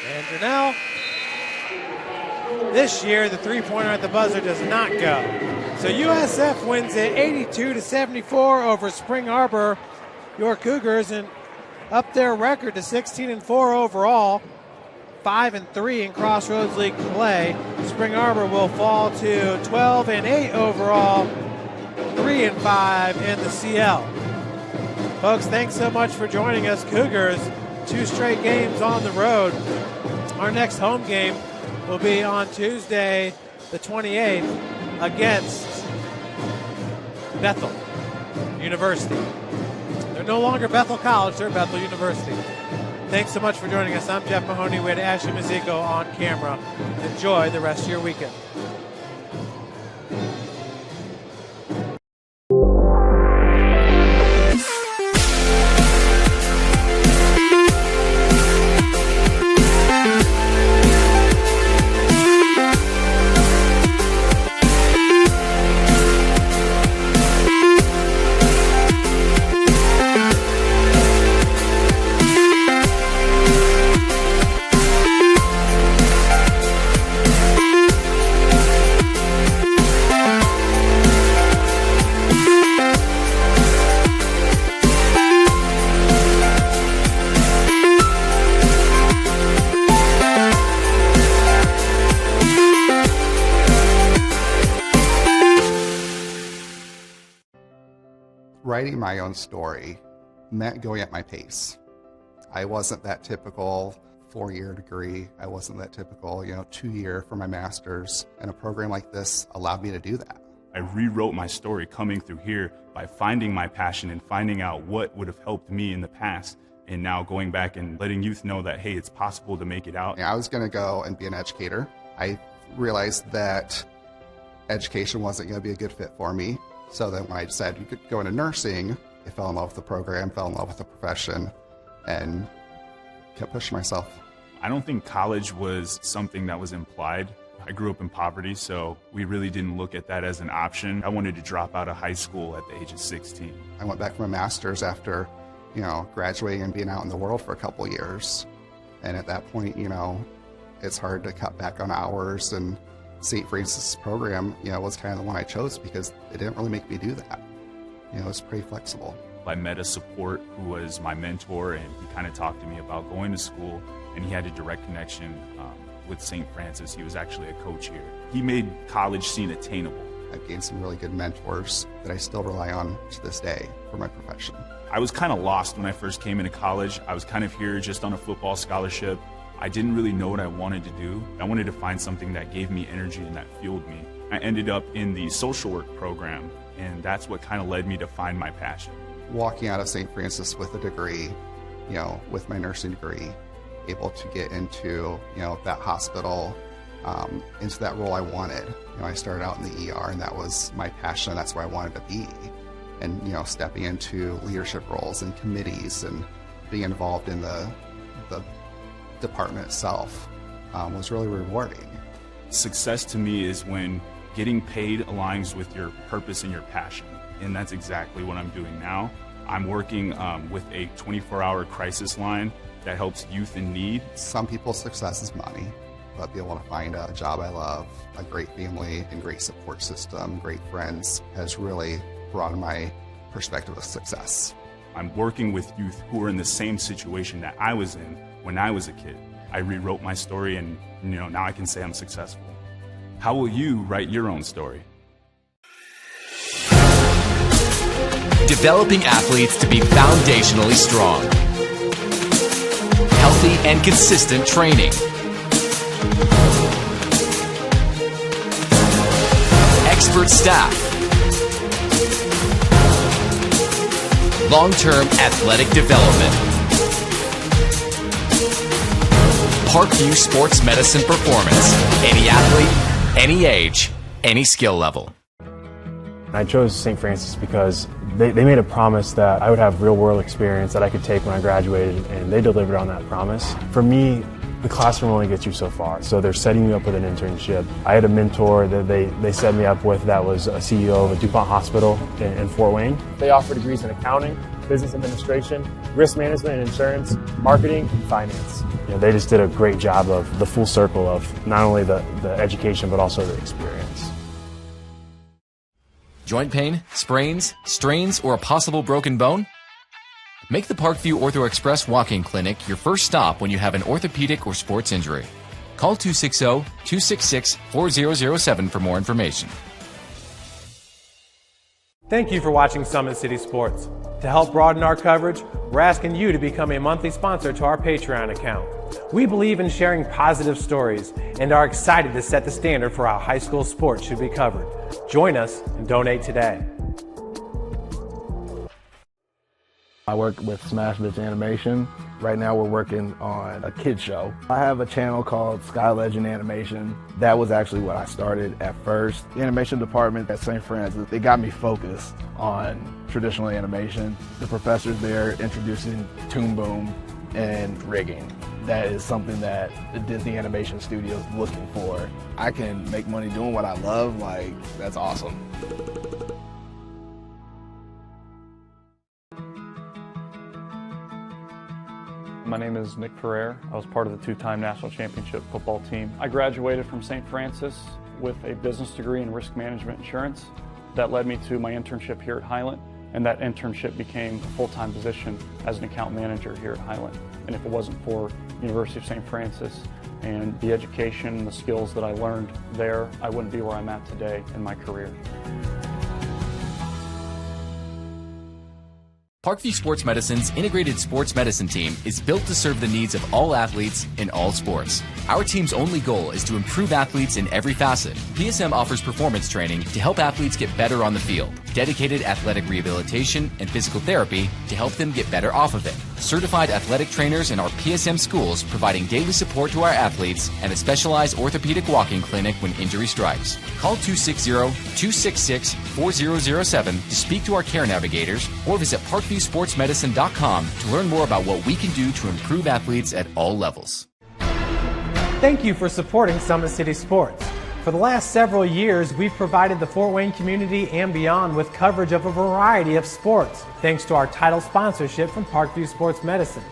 And Jernell, this year the three-pointer at the buzzer does not go. So USF wins it 82-74 over Spring Arbor. Your Cougars and up their record to 16-4 overall, 5-3 in Crossroads League play. Spring Arbor will fall to 12-8 overall, 3-5 in the CL. Folks, thanks so much for joining us. Cougars, 2 straight games on the road. Our next home game will be on Tuesday, the 28th, against Bethel University. They're no longer Bethel College, they're Bethel University. Thanks so much for joining us. I'm Jeff Mahoney. We had Ashley Mazico on camera. Enjoy the rest of your weekend. Writing my own story meant going at my pace. I wasn't that typical 4-year degree. I wasn't that typical, 2-year for my master's. And a program like this allowed me to do that. I rewrote my story coming through here by finding my passion and finding out what would have helped me in the past. And now going back and letting youth know that, hey, it's possible to make it out. I was going to go and be an educator. I realized that education wasn't going to be a good fit for me. So then when I decided you could go into nursing, I fell in love with the program, fell in love with the profession, and kept pushing myself. I don't think college was something that was implied. I grew up in poverty, so we really didn't look at that as an option. I wanted to drop out of high school at the age of 16. I went back for my master's after, graduating and being out in the world for a couple of years. And at that point, it's hard to cut back on hours, and St. Francis program, was kind of the one I chose because it didn't really make me do that. It was pretty flexible. I met a support who was my mentor, and he kind of talked to me about going to school, and he had a direct connection with St. Francis. He was actually a coach here. He made college seem attainable. I've gained some really good mentors that I still rely on to this day for my profession. I was kind of lost when I first came into college. I was kind of here just on a football scholarship. I didn't really know what I wanted to do. I wanted to find something that gave me energy and that fueled me. I ended up in the social work program, and that's what kind of led me to find my passion. Walking out of St. Francis with a degree, with my nursing degree, able to get into, that hospital, into that role I wanted. I started out in the ER, and that was my passion. That's where I wanted to be. And, stepping into leadership roles and committees and being involved in the department itself was really rewarding. Success to me is when getting paid aligns with your purpose and your passion. And that's exactly what I'm doing now. I'm working with a 24-hour crisis line that helps youth in need. Some people's success is money, but being able to find a job I love, a great family and great support system, great friends, has really broadened my perspective of success. I'm working with youth who are in the same situation that I was in when I was a kid. I rewrote my story, and now I can say I'm successful. How will you write your own story? Developing athletes to be foundationally strong. Healthy and consistent training. Expert staff. Long-term athletic development. Parkview Sports Medicine Performance. Any athlete, any age, any skill level. I chose St. Francis because they made a promise that I would have real-world experience that I could take when I graduated, and they delivered on that promise. For me, the classroom only gets you so far, so they're setting you up with an internship. I had a mentor that they set me up with that was a CEO of a DuPont hospital in Fort Wayne. They offer degrees in accounting, business administration, risk management and insurance, marketing, and finance. They just did a great job of the full circle of not only the education but also the experience. Joint pain, sprains, strains, or a possible broken bone? Make the Parkview Ortho Express walk-in clinic your first stop when you have an orthopedic or sports injury. Call 260-266-4007 for more information. Thank you for watching Summit City Sports. To help broaden our coverage, we're asking you to become a monthly sponsor to our Patreon account. We believe in sharing positive stories and are excited to set the standard for how high school sports should be covered. Join us and donate today. I work with Smash Bits Animation. Right now we're working on a kids show. I have a channel called Sky Legend Animation. That was actually what I started at first. The animation department at St. Francis, they got me focused on traditional animation. The professors there introducing Toon Boom and rigging. That is something that the Disney Animation Studio is looking for. I can make money doing what I love, that's awesome. My name is Nick Ferrer. I was part of the two-time national championship football team. I graduated from St. Francis with a business degree in risk management insurance. That led me to my internship here at Highland, and that internship became a full-time position as an account manager here at Highland. And if it wasn't for University of St. Francis and the education and the skills that I learned there, I wouldn't be where I'm at today in my career. Parkview Sports Medicine's integrated sports medicine team is built to serve the needs of all athletes in all sports. Our team's only goal is to improve athletes in every facet. PSM offers performance training to help athletes get better on the field, dedicated athletic rehabilitation and physical therapy to help them get better off of it, certified athletic trainers in our PSM schools providing daily support to our athletes, and a specialized orthopedic walking clinic when injury strikes. Call 260-266-4007 to speak to our care navigators or visit parkviewsportsmedicine.com to learn more about what we can do to improve athletes at all levels. Thank you for supporting Summit City Sports. For the last several years, we've provided the Fort Wayne community and beyond with coverage of a variety of sports, thanks to our title sponsorship from Parkview Sports Medicine.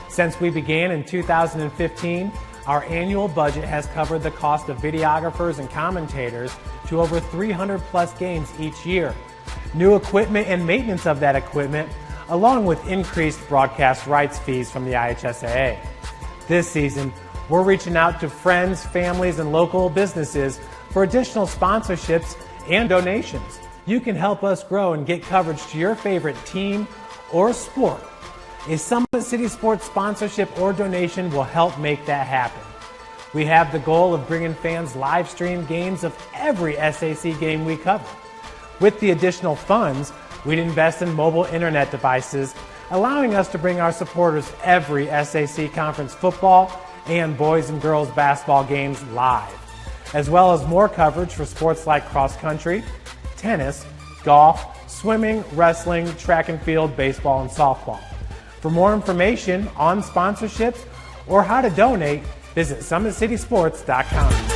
Since we began in 2015, our annual budget has covered the cost of videographers and commentators to over 300 plus games each year. New equipment and maintenance of that equipment, along with increased broadcast rights fees from the IHSAA. This season, we're reaching out to friends, families, and local businesses for additional sponsorships and donations. You can help us grow and get coverage to your favorite team or sport. A Summit City Sports sponsorship or donation will help make that happen. We have the goal of bringing fans live stream games of every SAC game we cover. With the additional funds, we'd invest in mobile internet devices, allowing us to bring our supporters every SAC conference football and boys and girls basketball games live, as well as more coverage for sports like cross country, tennis, golf, swimming, wrestling, track and field, baseball, and softball. For more information on sponsorships or how to donate, visit summitcitysports.com.